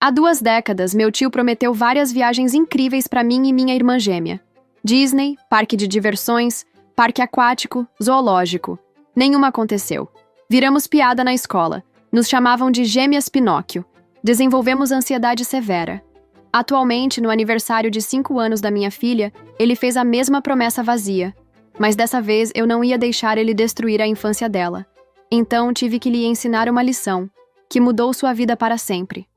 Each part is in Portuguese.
Há 2 décadas, meu tio prometeu várias viagens incríveis para mim e minha irmã gêmea. Disney, parque de diversões, parque aquático, zoológico. Nenhuma aconteceu. Viramos piada na escola. Nos chamavam de Gêmeas Pinóquio. Desenvolvemos ansiedade severa. Atualmente, no aniversário de 5 anos da minha filha, ele fez a mesma promessa vazia. Mas dessa vez eu não ia deixar ele destruir a infância dela. Então tive que lhe ensinar uma lição, que mudou sua vida para sempre.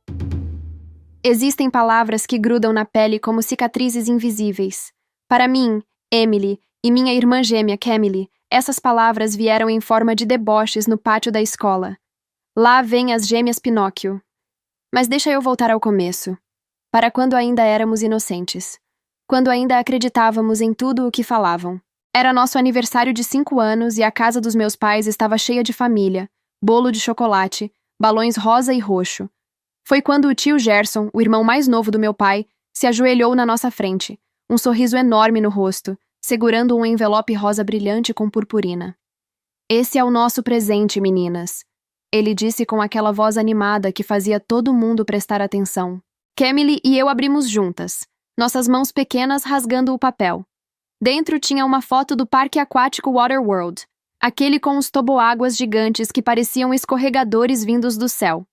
Existem palavras que grudam na pele como cicatrizes invisíveis. Para mim, Emily, e minha irmã gêmea Camille, essas palavras vieram em forma de deboches no pátio da escola. Lá vêm as gêmeas Pinóquio. Mas deixa eu voltar ao começo. Para quando ainda éramos inocentes. Quando ainda acreditávamos em tudo o que falavam. Era nosso aniversário de 5 anos e a casa dos meus pais estava cheia de família, bolo de chocolate, balões rosa e roxo. Foi quando o tio Gerson, o irmão mais novo do meu pai, se ajoelhou na nossa frente, um sorriso enorme no rosto, segurando um envelope rosa brilhante com purpurina. "Esse é o nosso presente, meninas", ele disse com aquela voz animada que fazia todo mundo prestar atenção. Camille e eu abrimos juntas, nossas mãos pequenas rasgando o papel. Dentro tinha uma foto do parque aquático Waterworld, aquele com os toboáguas gigantes que pareciam escorregadores vindos do céu.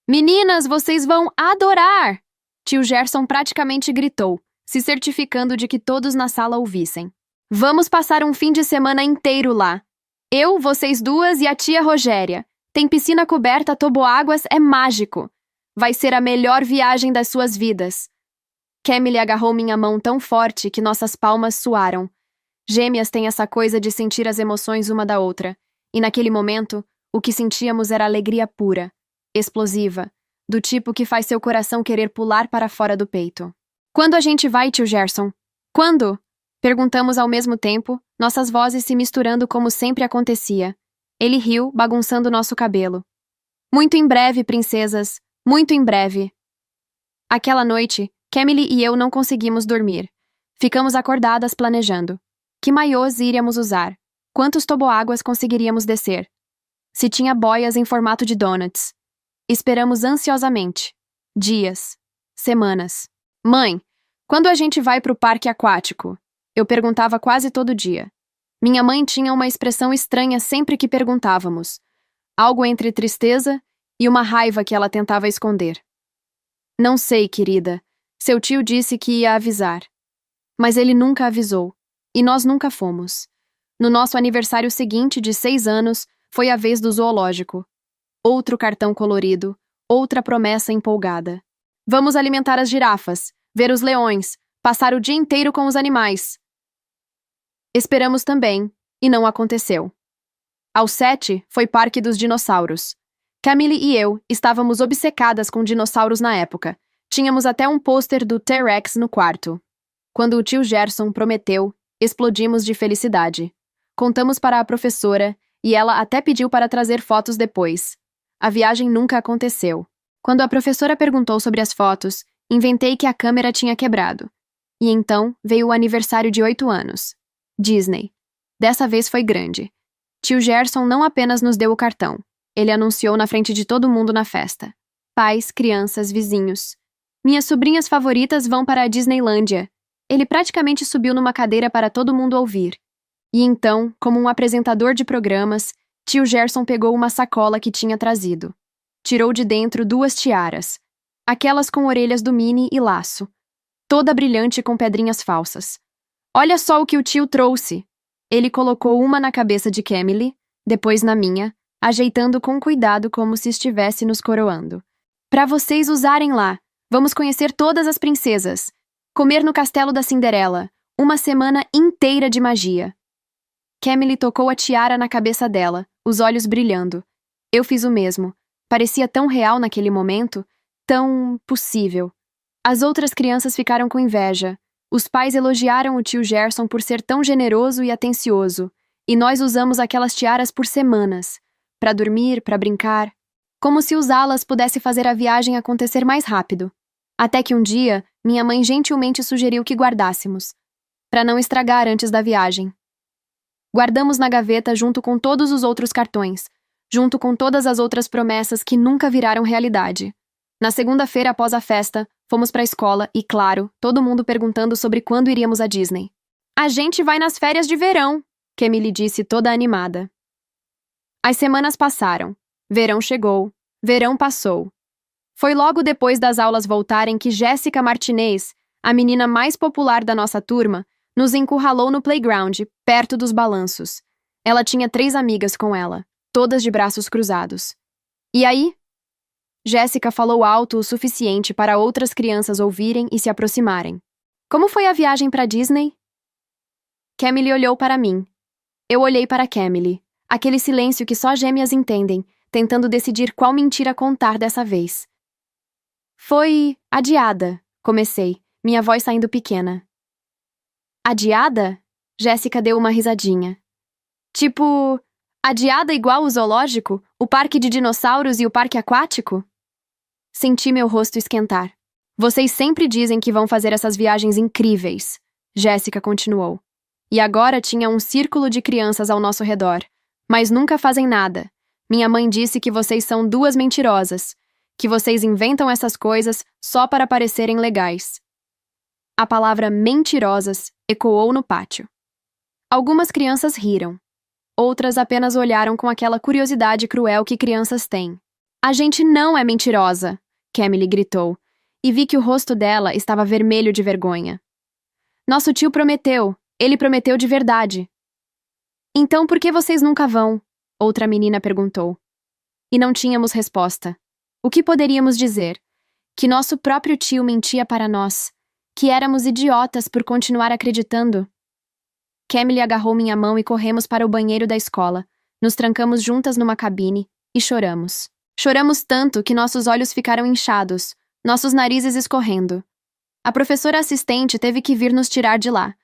"Meninas, vocês vão adorar!" Tio Gerson praticamente gritou, se certificando de que todos na sala ouvissem. "Vamos passar um fim de semana inteiro lá. Eu, vocês duas e a tia Rogéria. Tem piscina coberta, toboáguas, é mágico. Vai ser a melhor viagem das suas vidas." Camille agarrou minha mão tão forte que nossas palmas suaram. Gêmeas têm essa coisa de sentir as emoções uma da outra, e naquele momento, o que sentíamos era alegria pura, explosiva, do tipo que faz seu coração querer pular para fora do peito. "Quando a gente vai, tio Gerson? Quando?" Perguntamos ao mesmo tempo, nossas vozes se misturando como sempre acontecia. Ele riu, bagunçando nosso cabelo. "Muito em breve, princesas, muito em breve." Aquela noite, Camille e eu não conseguimos dormir. Ficamos acordadas planejando. Que maiôs iríamos usar? Quantos toboáguas conseguiríamos descer? Se tinha boias em formato de donuts. Esperamos ansiosamente. Dias. Semanas. "Mãe, quando a gente vai pro parque aquático?" Eu perguntava quase todo dia. Minha mãe tinha uma expressão estranha sempre que perguntávamos. Algo entre tristeza e uma raiva que ela tentava esconder. "Não sei, querida. Seu tio disse que ia avisar." Mas ele nunca avisou. E nós nunca fomos. No nosso aniversário seguinte, de 6 anos, foi a vez do zoológico. Outro cartão colorido, outra promessa empolgada. "Vamos alimentar as girafas, ver os leões, passar o dia inteiro com os animais." Esperamos também, e não aconteceu. Aos 7, foi Parque dos Dinossauros. Camille e eu estávamos obcecadas com dinossauros na época. Tínhamos até um pôster do T-Rex no quarto. Quando o tio Gerson prometeu, explodimos de felicidade. Contamos para a professora, e ela até pediu para trazer fotos depois. A viagem nunca aconteceu. Quando a professora perguntou sobre as fotos, inventei que a câmera tinha quebrado. E então veio o aniversário de 8 anos. Disney. Dessa vez foi grande. Tio Gerson não apenas nos deu o cartão. Ele anunciou na frente de todo mundo na festa. Pais, crianças, vizinhos. "Minhas sobrinhas favoritas vão para a Disneylândia." Ele praticamente subiu numa cadeira para todo mundo ouvir. E então, como um apresentador de programas, tio Gerson pegou uma sacola que tinha trazido. Tirou de dentro 2 tiaras. Aquelas com orelhas do Minnie e laço. Toda brilhante com pedrinhas falsas. "Olha só o que o tio trouxe." Ele colocou uma na cabeça de Camille, depois na minha, ajeitando com cuidado como se estivesse nos coroando. "Para vocês usarem lá. Vamos conhecer todas as princesas. Comer no castelo da Cinderela. Uma semana inteira de magia." Camille tocou a tiara na cabeça dela, os olhos brilhando. Eu fiz o mesmo. Parecia tão real naquele momento, tão possível. As outras crianças ficaram com inveja. Os pais elogiaram o tio Gerson por ser tão generoso e atencioso, e nós usamos aquelas tiaras por semanas, para dormir, para brincar, como se usá-las pudesse fazer a viagem acontecer mais rápido. Até que um dia, minha mãe gentilmente sugeriu que guardássemos, para não estragar antes da viagem. Guardamos na gaveta junto com todos os outros cartões, junto com todas as outras promessas que nunca viraram realidade. Na segunda-feira após a festa, fomos para a escola e, claro, todo mundo perguntando sobre quando iríamos à Disney. A gente vai nas férias de verão, Camille disse toda animada. As semanas passaram. Verão chegou. Verão passou. Foi logo depois das aulas voltarem que Jéssica Martinez, a menina mais popular da nossa turma, nos encurralou no playground, perto dos balanços. Ela tinha 3 amigas com ela, todas de braços cruzados. E aí? Jéssica falou alto o suficiente para outras crianças ouvirem e se aproximarem. Como foi a viagem para Disney? Camille olhou para mim. Eu olhei para Camille. Aquele silêncio que só gêmeas entendem, tentando decidir qual mentira contar dessa vez. Foi adiada, comecei, minha voz saindo pequena. Adiada? Jéssica deu uma risadinha. Tipo, adiada igual o zoológico, o parque de dinossauros e o parque aquático? Senti meu rosto esquentar. Vocês sempre dizem que vão fazer essas viagens incríveis, Jéssica continuou. E agora tinha um círculo de crianças ao nosso redor. Mas nunca fazem nada. Minha mãe disse que vocês são 2 mentirosas, que vocês inventam essas coisas só para parecerem legais. A palavra mentirosas ecoou no pátio. Algumas crianças riram. Outras apenas olharam com aquela curiosidade cruel que crianças têm. A gente não é mentirosa, Camille gritou, e vi que o rosto dela estava vermelho de vergonha. Nosso tio prometeu, ele prometeu de verdade. Então por que vocês nunca vão? Outra menina perguntou. E não tínhamos resposta. O que poderíamos dizer? Que nosso próprio tio mentia para nós, que éramos idiotas por continuar acreditando. Camille agarrou minha mão e corremos para o banheiro da escola. Nos trancamos juntas numa cabine e choramos. Choramos tanto que nossos olhos ficaram inchados, nossos narizes escorrendo. A professora assistente teve que vir nos tirar de lá.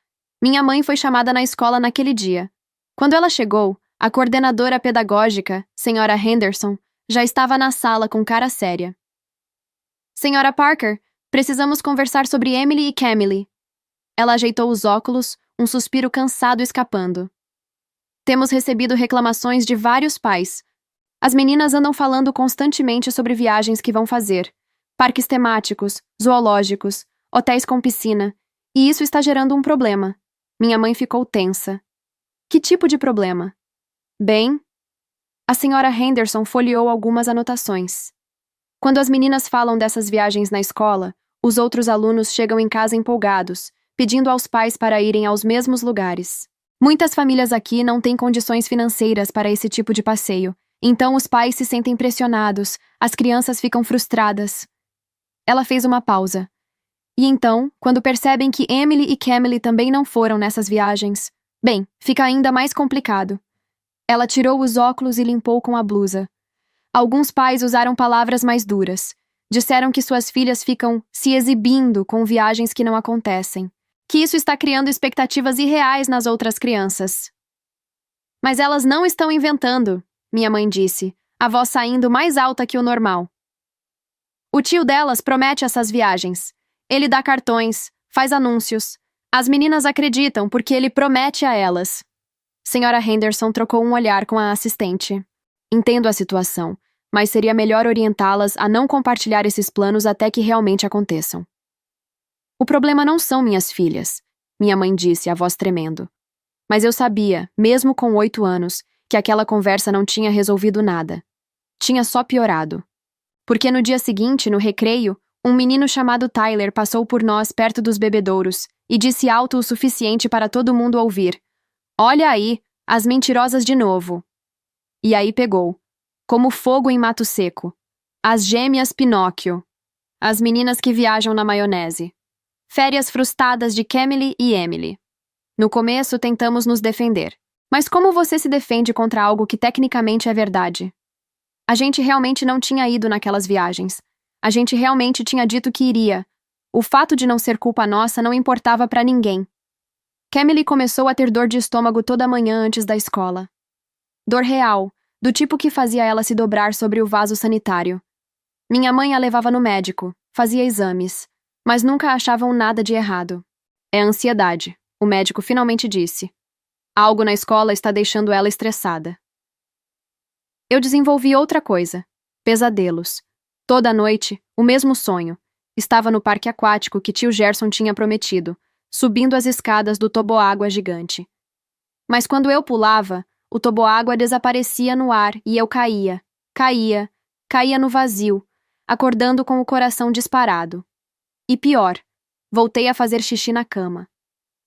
Minha mãe foi chamada na escola naquele dia. Quando ela chegou, a coordenadora pedagógica, Senhora Henderson, já estava na sala com cara séria. Senhora Parker, precisamos conversar sobre Emily e Camille. Ela ajeitou os óculos, um suspiro cansado escapando. Temos recebido reclamações de vários pais. As meninas andam falando constantemente sobre viagens que vão fazer, parques temáticos, zoológicos, hotéis com piscina, e isso está gerando um problema. Minha mãe ficou tensa. Que tipo de problema? Bem, a senhora Henderson folheou algumas anotações. Quando as meninas falam dessas viagens na escola, os outros alunos chegam em casa empolgados, pedindo aos pais para irem aos mesmos lugares. Muitas famílias aqui não têm condições financeiras para esse tipo de passeio, então os pais se sentem pressionados, as crianças ficam frustradas. Ela fez uma pausa. E então, quando percebem que Emily e Camille também não foram nessas viagens, bem, fica ainda mais complicado. Ela tirou os óculos e limpou com a blusa. Alguns pais usaram palavras mais duras. Disseram que suas filhas ficam se exibindo com viagens que não acontecem, que isso está criando expectativas irreais nas outras crianças. Mas elas não estão inventando, minha mãe disse, a voz saindo mais alta que o normal. O tio delas promete essas viagens. Ele dá cartões, faz anúncios. As meninas acreditam porque ele promete a elas. Senhora Henderson trocou um olhar com a assistente. Entendo a situação, mas seria melhor orientá-las a não compartilhar esses planos até que realmente aconteçam. O problema não são minhas filhas, minha mãe disse, a voz tremendo. Mas eu sabia, mesmo com 8 anos, que aquela conversa não tinha resolvido nada. Tinha só piorado. Porque no dia seguinte, no recreio, um menino chamado Tyler passou por nós perto dos bebedouros e disse alto o suficiente para todo mundo ouvir. Olha aí, as mentirosas de novo. E aí pegou. Como fogo em mato seco. As gêmeas Pinóquio. As meninas que viajam na maionese. Férias frustradas de Camille e Emily. No começo tentamos nos defender. Mas como você se defende contra algo que tecnicamente é verdade? A gente realmente não tinha ido naquelas viagens. A gente realmente tinha dito que iria. O fato de não ser culpa nossa não importava pra ninguém. Camille começou a ter dor de estômago toda manhã antes da escola. Dor real, do tipo que fazia ela se dobrar sobre o vaso sanitário. Minha mãe a levava no médico, fazia exames, mas nunca achavam nada de errado. É ansiedade, o médico finalmente disse. Algo na escola está deixando ela estressada. Eu desenvolvi outra coisa, pesadelos. Toda a noite, o mesmo sonho. Estava no parque aquático que tio Gerson tinha prometido, subindo as escadas do toboágua gigante. Mas quando eu pulava, o toboágua desaparecia no ar e eu caía no vazio, acordando com o coração disparado. E pior, voltei a fazer xixi na cama.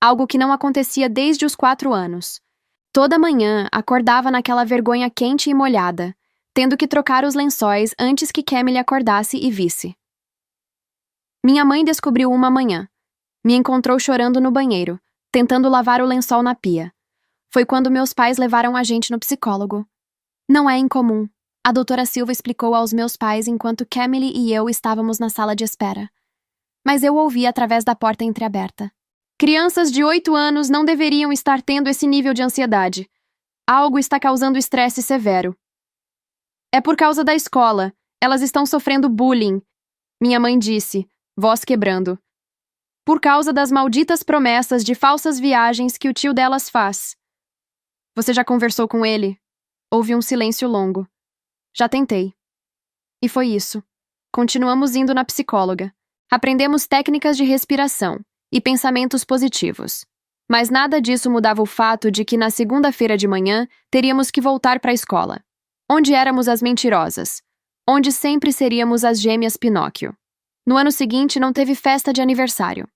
Algo que não acontecia desde os 4 anos. Toda manhã acordava naquela vergonha quente e molhada, tendo que trocar os lençóis antes que Camille acordasse e visse. Minha mãe descobriu uma manhã. Me encontrou chorando no banheiro, tentando lavar o lençol na pia. Foi quando meus pais levaram a gente no psicólogo. Não é incomum, a doutora Silva explicou aos meus pais enquanto Camille e eu estávamos na sala de espera. Mas eu ouvi através da porta entreaberta. Crianças de 8 anos não deveriam estar tendo esse nível de ansiedade. Algo está causando estresse severo. É por causa da escola. Elas estão sofrendo bullying. Minha mãe disse, voz quebrando. Por causa das malditas promessas de falsas viagens que o tio delas faz. Você já conversou com ele? Houve um silêncio longo. Já tentei. E foi isso. Continuamos indo na psicóloga. Aprendemos técnicas de respiração e pensamentos positivos. Mas nada disso mudava o fato de que na segunda-feira de manhã teríamos que voltar para a escola. Onde éramos as mentirosas. Onde sempre seríamos as gêmeas Pinóquio. No ano seguinte não teve festa de aniversário.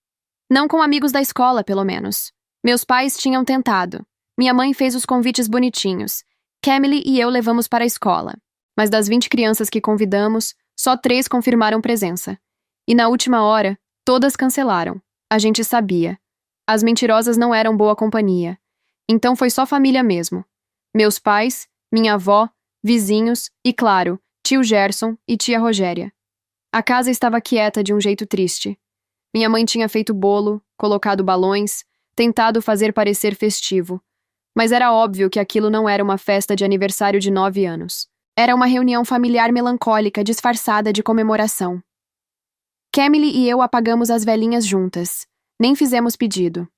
Não com amigos da escola, pelo menos. Meus pais tinham tentado. Minha mãe fez os convites bonitinhos. Camille e eu levamos para a escola. Mas das 20 crianças que convidamos, só 3 confirmaram presença. E na última hora, todas cancelaram. A gente sabia. As mentirosas não eram boa companhia. Então foi só família mesmo. Meus pais, minha avó, vizinhos e, claro, tio Gerson e tia Rogéria. A casa estava quieta de um jeito triste. Minha mãe tinha feito bolo, colocado balões, tentado fazer parecer festivo. Mas era óbvio que aquilo não era uma festa de aniversário de 9 anos. Era uma reunião familiar melancólica disfarçada de comemoração. Camille e eu apagamos as velinhas juntas. Nem fizemos pedido.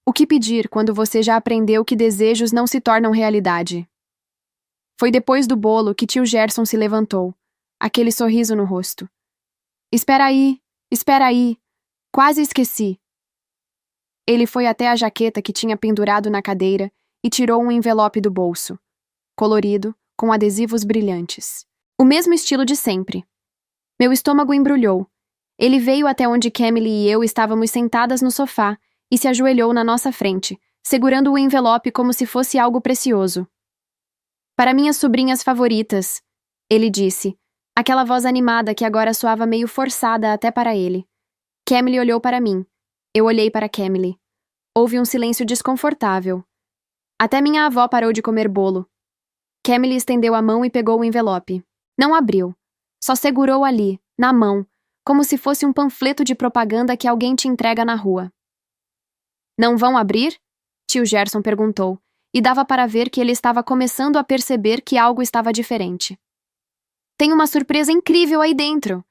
O que pedir quando você já aprendeu que desejos não se tornam realidade? Foi depois do bolo que tio Gerson se levantou, aquele sorriso no rosto. Espera aí, quase esqueci. Ele foi até a jaqueta que tinha pendurado na cadeira e tirou um envelope do bolso, colorido, com adesivos brilhantes. O mesmo estilo de sempre. Meu estômago embrulhou. Ele veio até onde Camille e eu estávamos sentadas no sofá e se ajoelhou na nossa frente, segurando o envelope como se fosse algo precioso. Para minhas sobrinhas favoritas, ele disse, aquela voz animada que agora soava meio forçada até para ele. Camille olhou para mim. Eu olhei para Camille. Houve um silêncio desconfortável. Até minha avó parou de comer bolo. Camille estendeu a mão e pegou o envelope. Não abriu. Só segurou ali, na mão, como se fosse um panfleto de propaganda que alguém te entrega na rua. Não vão abrir? Tio Gerson perguntou, e dava para ver que ele estava começando a perceber que algo estava diferente. Tem uma surpresa incrível aí dentro!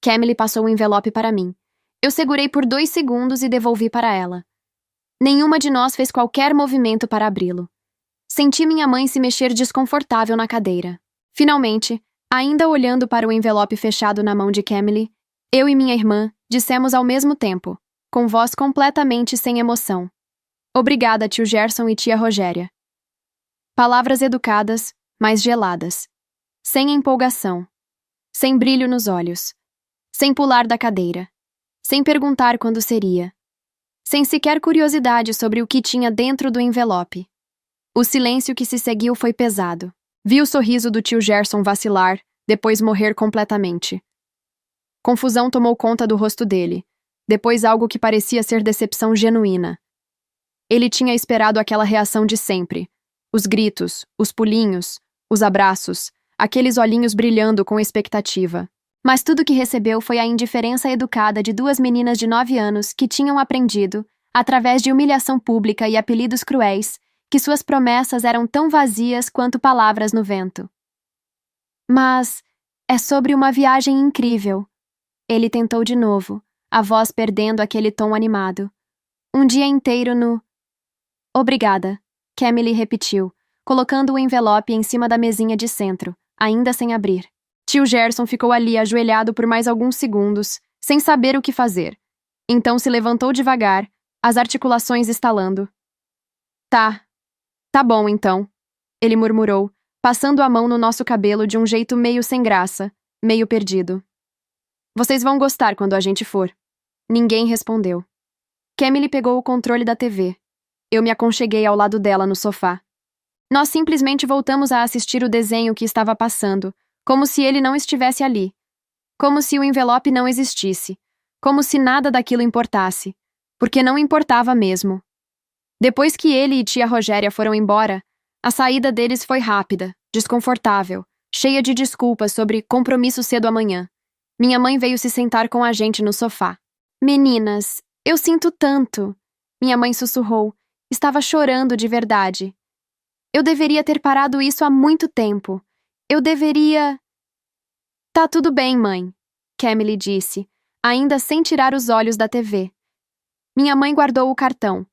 Camille passou o envelope para mim. Eu segurei por 2 segundos e devolvi para ela. Nenhuma de nós fez qualquer movimento para abri-lo. Senti minha mãe se mexer desconfortável na cadeira. Finalmente, ainda olhando para o envelope fechado na mão de Camille, eu e minha irmã dissemos ao mesmo tempo, com voz completamente sem emoção. Obrigada, tio Gerson e tia Rogéria. Palavras educadas, mas geladas. Sem empolgação. Sem brilho nos olhos. Sem pular da cadeira. Sem perguntar quando seria. Sem sequer curiosidade sobre o que tinha dentro do envelope. O silêncio que se seguiu foi pesado. Vi o sorriso do tio Gerson vacilar, depois morrer completamente. Confusão tomou conta do rosto dele, depois algo que parecia ser decepção genuína. Ele tinha esperado aquela reação de sempre. Os gritos, os pulinhos, os abraços, aqueles olhinhos brilhando com expectativa. Mas tudo que recebeu foi a indiferença educada de 2 meninas de 9 anos que tinham aprendido, através de humilhação pública e apelidos cruéis, que suas promessas eram tão vazias quanto palavras no vento. Mas é sobre uma viagem incrível. Ele tentou de novo, a voz perdendo aquele tom animado. Um dia inteiro no... Obrigada, Camille repetiu, colocando o envelope em cima da mesinha de centro, ainda sem abrir. Tio Gerson ficou ali ajoelhado por mais alguns segundos, sem saber o que fazer. Então se levantou devagar, as articulações estalando. Tá bom então, ele murmurou, passando a mão no nosso cabelo de um jeito meio sem graça, meio perdido. Vocês vão gostar quando a gente for. Ninguém respondeu. Camille pegou o controle da TV. Eu me aconcheguei ao lado dela no sofá. Nós simplesmente voltamos a assistir o desenho que estava passando, como se ele não estivesse ali. Como se o envelope não existisse. Como se nada daquilo importasse. Porque não importava mesmo. Depois que ele e tia Rogéria foram embora, a saída deles foi rápida, desconfortável, cheia de desculpas sobre compromisso cedo amanhã. Minha mãe veio se sentar com a gente no sofá. Meninas, eu sinto tanto. Minha mãe sussurrou. Estava chorando de verdade. Eu deveria ter parado isso há muito tempo. Eu deveria... Tá tudo bem, mãe, Camille disse, ainda sem tirar os olhos da TV. Minha mãe guardou o cartão.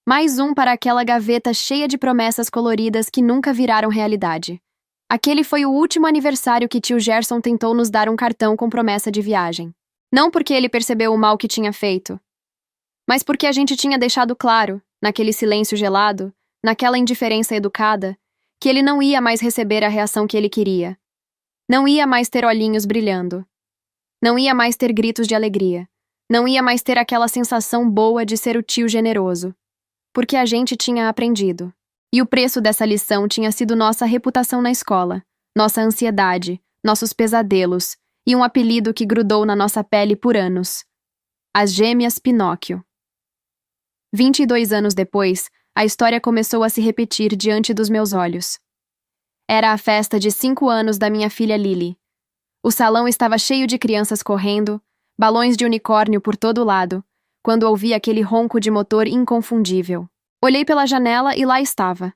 Mais um para aquela gaveta cheia de promessas coloridas que nunca viraram realidade. Aquele foi o último aniversário que tio Gerson tentou nos dar um cartão com promessa de viagem. Não porque ele percebeu o mal que tinha feito, mas porque a gente tinha deixado claro, naquele silêncio gelado, naquela indiferença educada, que ele não ia mais receber a reação que ele queria. Não ia mais ter olhinhos brilhando. Não ia mais ter gritos de alegria. Não ia mais ter aquela sensação boa de ser o tio generoso. Porque a gente tinha aprendido. E o preço dessa lição tinha sido nossa reputação na escola, nossa ansiedade, nossos pesadelos e um apelido que grudou na nossa pele por anos. As Gêmeas Pinóquio. 22 anos depois, a história começou a se repetir diante dos meus olhos. Era a festa de 5 anos da minha filha Lily. O salão estava cheio de crianças correndo, balões de unicórnio por todo lado, quando ouvi aquele ronco de motor inconfundível. Olhei pela janela e lá estava.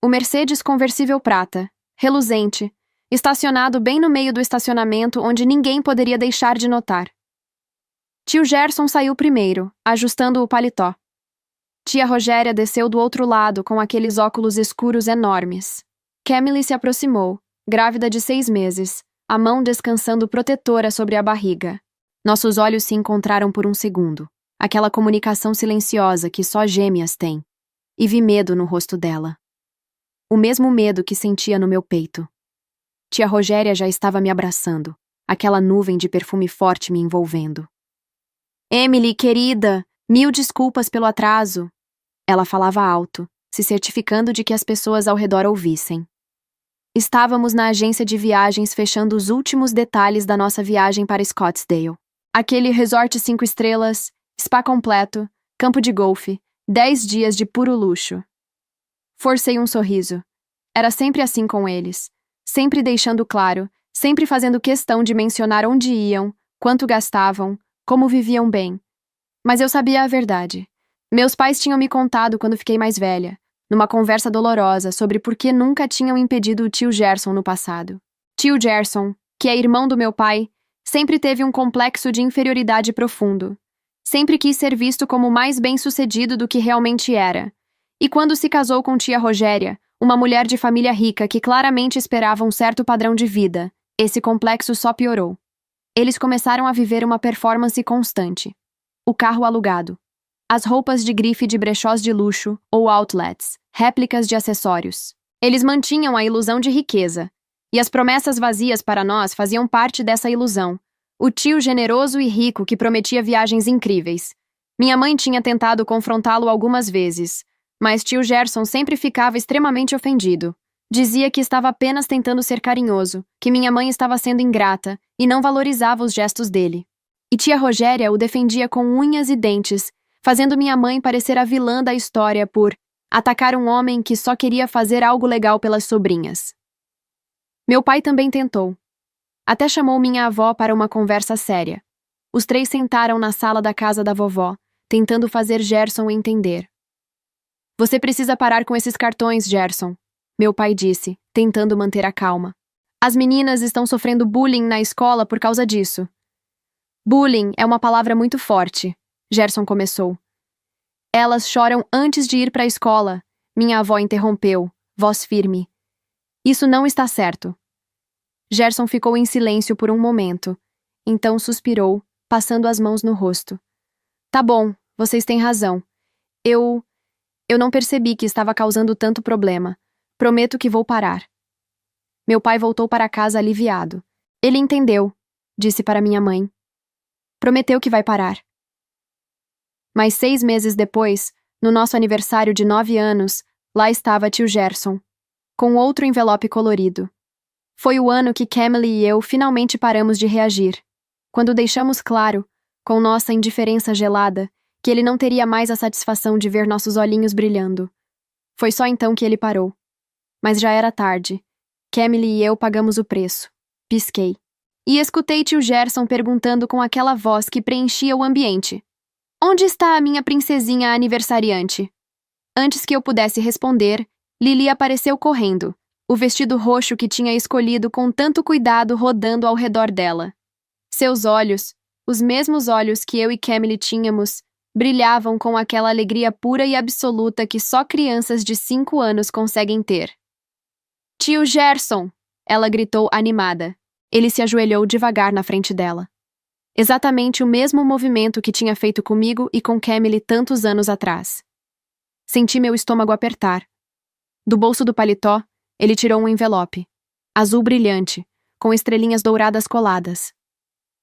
O Mercedes conversível prata, reluzente, estacionado bem no meio do estacionamento onde ninguém poderia deixar de notar. Tio Gerson saiu primeiro, ajustando o paletó. Tia Rogéria desceu do outro lado com aqueles óculos escuros enormes. Camille se aproximou, grávida de 6 meses, a mão descansando protetora sobre a barriga. Nossos olhos se encontraram por um segundo, aquela comunicação silenciosa que só gêmeas têm. E vi medo no rosto dela. O mesmo medo que sentia no meu peito. Tia Rogéria já estava me abraçando, aquela nuvem de perfume forte me envolvendo. Emily, querida, 1000 desculpas pelo atraso. Ela falava alto, se certificando de que as pessoas ao redor ouvissem. Estávamos na agência de viagens fechando os últimos detalhes da nossa viagem para Scottsdale. Aquele resort 5 estrelas, spa completo, campo de golfe, 10 dias de puro luxo. Forcei um sorriso. Era sempre assim com eles. Sempre deixando claro, sempre fazendo questão de mencionar onde iam, quanto gastavam, como viviam bem. Mas eu sabia a verdade. Meus pais tinham me contado quando fiquei mais velha, numa conversa dolorosa sobre por que nunca tinham impedido o tio Gerson no passado. Tio Gerson, que é irmão do meu pai, sempre teve um complexo de inferioridade profundo. Sempre quis ser visto como mais bem-sucedido do que realmente era. E quando se casou com tia Rogéria, uma mulher de família rica que claramente esperava um certo padrão de vida, esse complexo só piorou. Eles começaram a viver uma performance constante. O carro alugado. As roupas de grife de brechós de luxo ou outlets, réplicas de acessórios. Eles mantinham a ilusão de riqueza. E as promessas vazias para nós faziam parte dessa ilusão. O tio generoso e rico que prometia viagens incríveis. Minha mãe tinha tentado confrontá-lo algumas vezes, mas tio Gerson sempre ficava extremamente ofendido. Dizia que estava apenas tentando ser carinhoso, que minha mãe estava sendo ingrata e não valorizava os gestos dele. E tia Rogéria o defendia com unhas e dentes, fazendo minha mãe parecer a vilã da história por atacar um homem que só queria fazer algo legal pelas sobrinhas. Meu pai também tentou. Até chamou minha avó para uma conversa séria. Os 3 sentaram na sala da casa da vovó, tentando fazer Gerson entender. Você precisa parar com esses cartões, Gerson, meu pai disse, tentando manter a calma. As meninas estão sofrendo bullying na escola por causa disso. Bullying é uma palavra muito forte, Gerson começou. Elas choram antes de ir para a escola, minha avó interrompeu, voz firme. Isso não está certo. Gerson ficou em silêncio por um momento. Então suspirou, passando as mãos no rosto. Tá bom, vocês têm razão. Eu não percebi que estava causando tanto problema. Prometo que vou parar. Meu pai voltou para casa aliviado. Ele entendeu, disse para minha mãe. Prometeu que vai parar. Mas 6 meses depois, no nosso aniversário de 9 anos, lá estava tio Gerson, com outro envelope colorido. Foi o ano que Camille e eu finalmente paramos de reagir, quando deixamos claro, com nossa indiferença gelada, que ele não teria mais a satisfação de ver nossos olhinhos brilhando. Foi só então que ele parou. Mas já era tarde. Camille e eu pagamos o preço. Pisquei. E escutei tio Gerson perguntando com aquela voz que preenchia o ambiente. Onde está a minha princesinha aniversariante? Antes que eu pudesse responder, Lily apareceu correndo, o vestido roxo que tinha escolhido com tanto cuidado rodando ao redor dela. Seus olhos, os mesmos olhos que eu e Camille tínhamos, brilhavam com aquela alegria pura e absoluta que só crianças de 5 anos conseguem ter. Tio Gerson! Ela gritou animada. Ele se ajoelhou devagar na frente dela. Exatamente o mesmo movimento que tinha feito comigo e com Camille tantos anos atrás. Senti meu estômago apertar. Do bolso do paletó, ele tirou um envelope. Azul brilhante, com estrelinhas douradas coladas.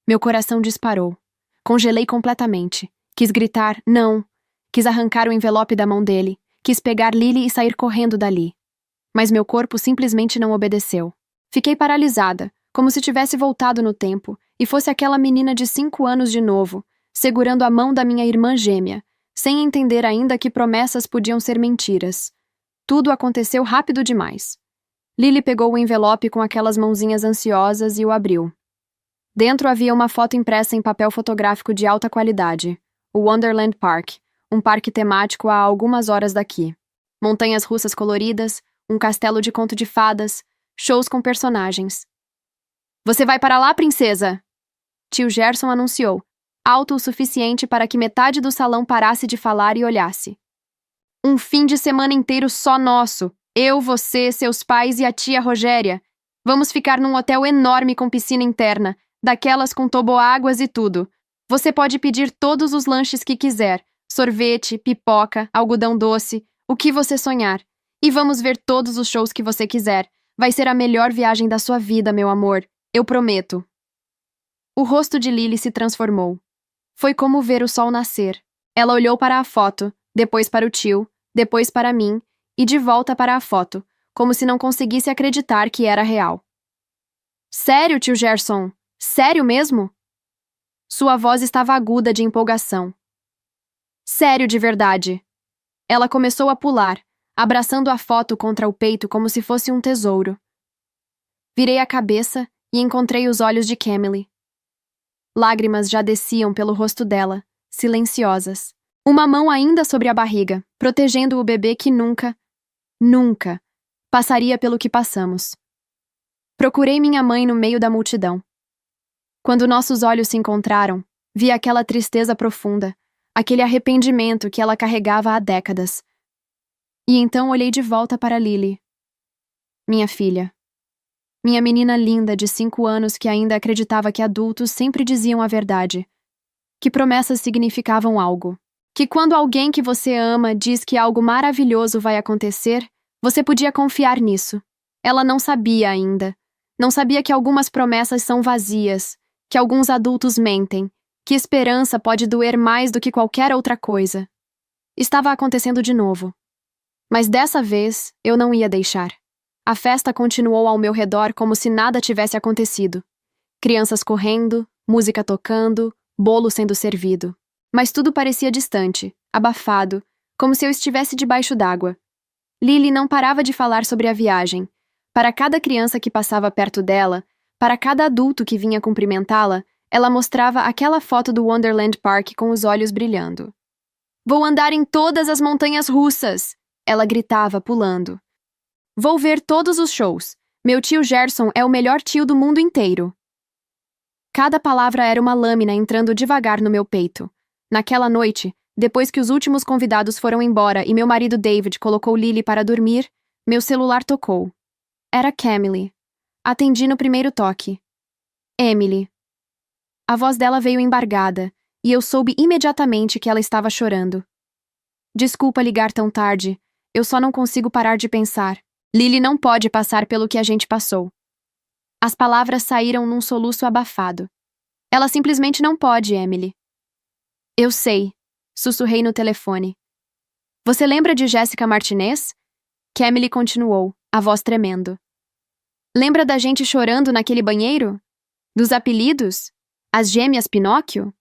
Meu coração disparou. Congelei completamente. Quis gritar, não. Quis arrancar o envelope da mão dele. Quis pegar Lily e sair correndo dali. Mas meu corpo simplesmente não obedeceu. Fiquei paralisada, como se tivesse voltado no tempo, e fosse aquela menina de 5 anos de novo, segurando a mão da minha irmã gêmea, sem entender ainda que promessas podiam ser mentiras. Tudo aconteceu rápido demais. Lily pegou o envelope com aquelas mãozinhas ansiosas e o abriu. Dentro havia uma foto impressa em papel fotográfico de alta qualidade. O Wonderland Park, um parque temático a algumas horas daqui. Montanhas russas coloridas, um castelo de conto de fadas, shows com personagens. Você vai para lá, princesa? Tio Gerson anunciou, alto o suficiente para que metade do salão parasse de falar e olhasse. Um fim de semana inteiro só nosso. Eu, você, seus pais e a tia Rogéria. Vamos ficar num hotel enorme com piscina interna, daquelas com toboáguas e tudo. Você pode pedir todos os lanches que quiser, sorvete, pipoca, algodão doce, o que você sonhar. E vamos ver todos os shows que você quiser. Vai ser a melhor viagem da sua vida, meu amor. Eu prometo. O rosto de Lily se transformou. Foi como ver o sol nascer. Ela olhou para a foto, depois para o tio, depois para mim, e de volta para a foto, como se não conseguisse acreditar que era real. Sério, tio Gerson? Sério mesmo? Sua voz estava aguda de empolgação. Sério de verdade. Ela começou a pular, abraçando a foto contra o peito como se fosse um tesouro. Virei a cabeça e encontrei os olhos de Camille. Lágrimas já desciam pelo rosto dela, silenciosas. Uma mão ainda sobre a barriga, protegendo o bebê que nunca passaria pelo que passamos. Procurei minha mãe no meio da multidão. Quando nossos olhos se encontraram, vi aquela tristeza profunda, aquele arrependimento que ela carregava há décadas. E então olhei de volta para Lily. Minha filha. Minha menina linda de 5 anos que ainda acreditava que adultos sempre diziam a verdade. Que promessas significavam algo. Que quando alguém que você ama diz que algo maravilhoso vai acontecer, você podia confiar nisso. Ela não sabia ainda. Não sabia que algumas promessas são vazias, que alguns adultos mentem, que esperança pode doer mais do que qualquer outra coisa. Estava acontecendo de novo. Mas dessa vez, eu não ia deixar. A festa continuou ao meu redor como se nada tivesse acontecido. Crianças correndo, música tocando, bolo sendo servido. Mas tudo parecia distante, abafado, como se eu estivesse debaixo d'água. Lily não parava de falar sobre a viagem. Para cada criança que passava perto dela, para cada adulto que vinha cumprimentá-la, ela mostrava aquela foto do Wonderland Park com os olhos brilhando. Vou andar em todas as montanhas russas! Ela gritava, pulando. Vou ver todos os shows. Meu tio Gerson é o melhor tio do mundo inteiro. Cada palavra era uma lâmina entrando devagar no meu peito. Naquela noite, depois que os últimos convidados foram embora e meu marido David colocou Lily para dormir, meu celular tocou. Era Camille. Atendi no primeiro toque. Emily. A voz dela veio embargada, e eu soube imediatamente que ela estava chorando. Desculpa ligar tão tarde, eu só não consigo parar de pensar. Lily não pode passar pelo que a gente passou. As palavras saíram num soluço abafado. Ela simplesmente não pode, Emily. Eu sei, sussurrei no telefone. Você lembra de Jéssica Martinez? Emily continuou, a voz tremendo. Lembra da gente chorando naquele banheiro? Dos apelidos? As gêmeas Pinóquio?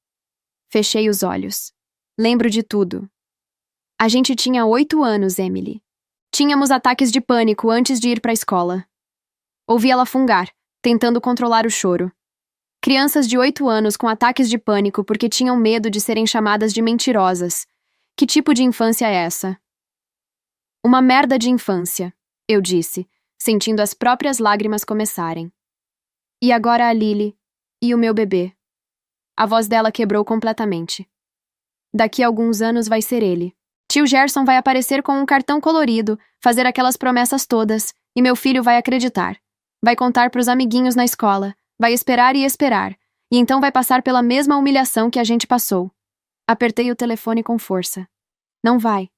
Fechei os olhos. Lembro de tudo. A gente tinha 8 anos, Emily. Tínhamos ataques de pânico antes de ir para a escola. Ouvi ela fungar, tentando controlar o choro. Crianças de 8 anos com ataques de pânico porque tinham medo de serem chamadas de mentirosas. Que tipo de infância é essa? Uma merda de infância, eu disse, sentindo as próprias lágrimas começarem. E agora a Lily e o meu bebê. A voz dela quebrou completamente. Daqui a alguns anos vai ser ele. Tio Gerson vai aparecer com um cartão colorido, fazer aquelas promessas todas, e meu filho vai acreditar. Vai contar pros amiguinhos na escola, vai esperar e esperar, e então vai passar pela mesma humilhação que a gente passou. Apertei o telefone com força. Não vai.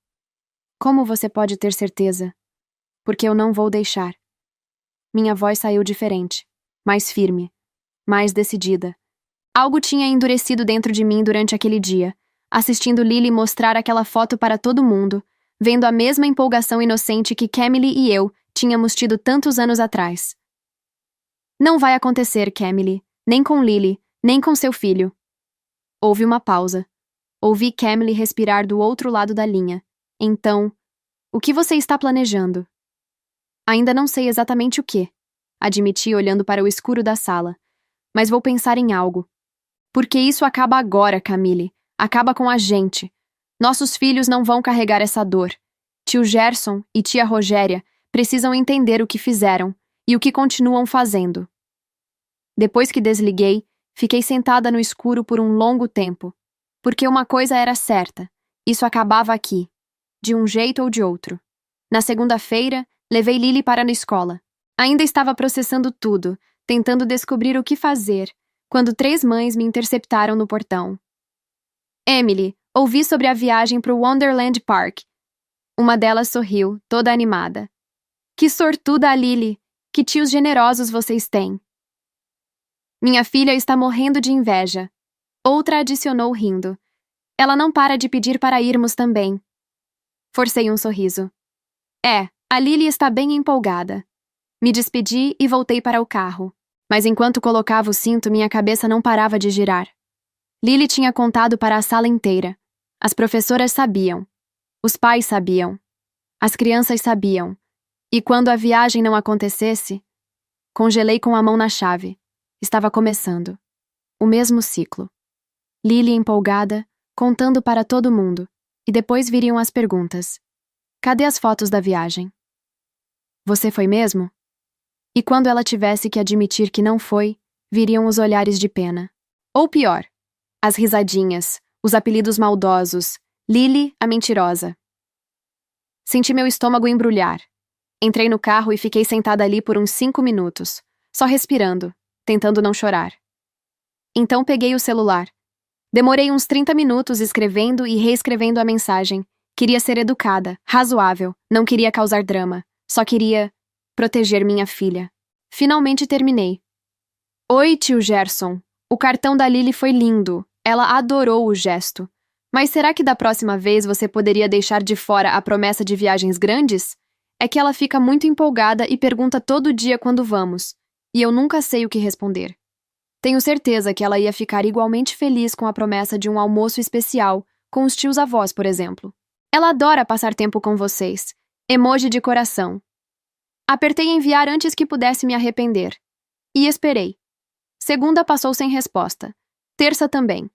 Como você pode ter certeza? Porque eu não vou deixar. Minha voz saiu diferente, mais firme, mais decidida. Algo tinha endurecido dentro de mim durante aquele dia, assistindo Lily mostrar aquela foto para todo mundo, vendo a mesma empolgação inocente que Camille e eu tínhamos tido tantos anos atrás. Não vai acontecer, Camille, nem com Lily, nem com seu filho. Houve uma pausa. Ouvi Camille respirar do outro lado da linha. Então, o que você está planejando? Ainda não sei exatamente o que, admiti olhando para o escuro da sala. Mas vou pensar em algo. Porque isso acaba agora, Camille. Acaba com a gente. Nossos filhos não vão carregar essa dor. Tio Gerson e tia Rogéria precisam entender o que fizeram e o que continuam fazendo. Depois que desliguei, fiquei sentada no escuro por um longo tempo. Porque uma coisa era certa. Isso acabava aqui. De um jeito ou de outro. Na segunda-feira, levei Lily para a escola. Ainda estava processando tudo, tentando descobrir o que fazer, quando 3 mães me interceptaram no portão. Emily, ouvi sobre a viagem para o Wonderland Park. Uma delas sorriu, toda animada. Que sortuda a Lily! Que tios generosos vocês têm! Minha filha está morrendo de inveja. Outra adicionou rindo. Ela não para de pedir para irmos também. Forcei um sorriso. A Lily está bem empolgada. Me despedi e voltei para o carro. Mas enquanto colocava o cinto, minha cabeça não parava de girar. Lily tinha contado para a sala inteira. As professoras sabiam. Os pais sabiam. As crianças sabiam. E quando a viagem não acontecesse, congelei com a mão na chave. Estava começando. O mesmo ciclo. Lily empolgada, contando para todo mundo. E depois viriam as perguntas. Cadê as fotos da viagem? Você foi mesmo? E quando ela tivesse que admitir que não foi, viriam os olhares de pena. Ou pior, as risadinhas, os apelidos maldosos, Lily, a mentirosa. Senti meu estômago embrulhar. Entrei no carro e fiquei sentada ali por uns 5 minutos, só respirando, tentando não chorar. Então peguei o celular. Demorei uns 30 minutos escrevendo e reescrevendo a mensagem. Queria ser educada, razoável, não queria causar drama. Só queria proteger minha filha. Finalmente terminei. Oi, tio Gerson. O cartão da Lily foi lindo. Ela adorou o gesto. Mas será que da próxima vez você poderia deixar de fora a promessa de viagens grandes? É que ela fica muito empolgada e pergunta todo dia quando vamos. E eu nunca sei o que responder. Tenho certeza que ela ia ficar igualmente feliz com a promessa de um almoço especial, com os tios-avós, por exemplo. Ela adora passar tempo com vocês. Emoji de coração. Apertei enviar antes que pudesse me arrepender. E esperei. Segunda passou sem resposta. Terça também.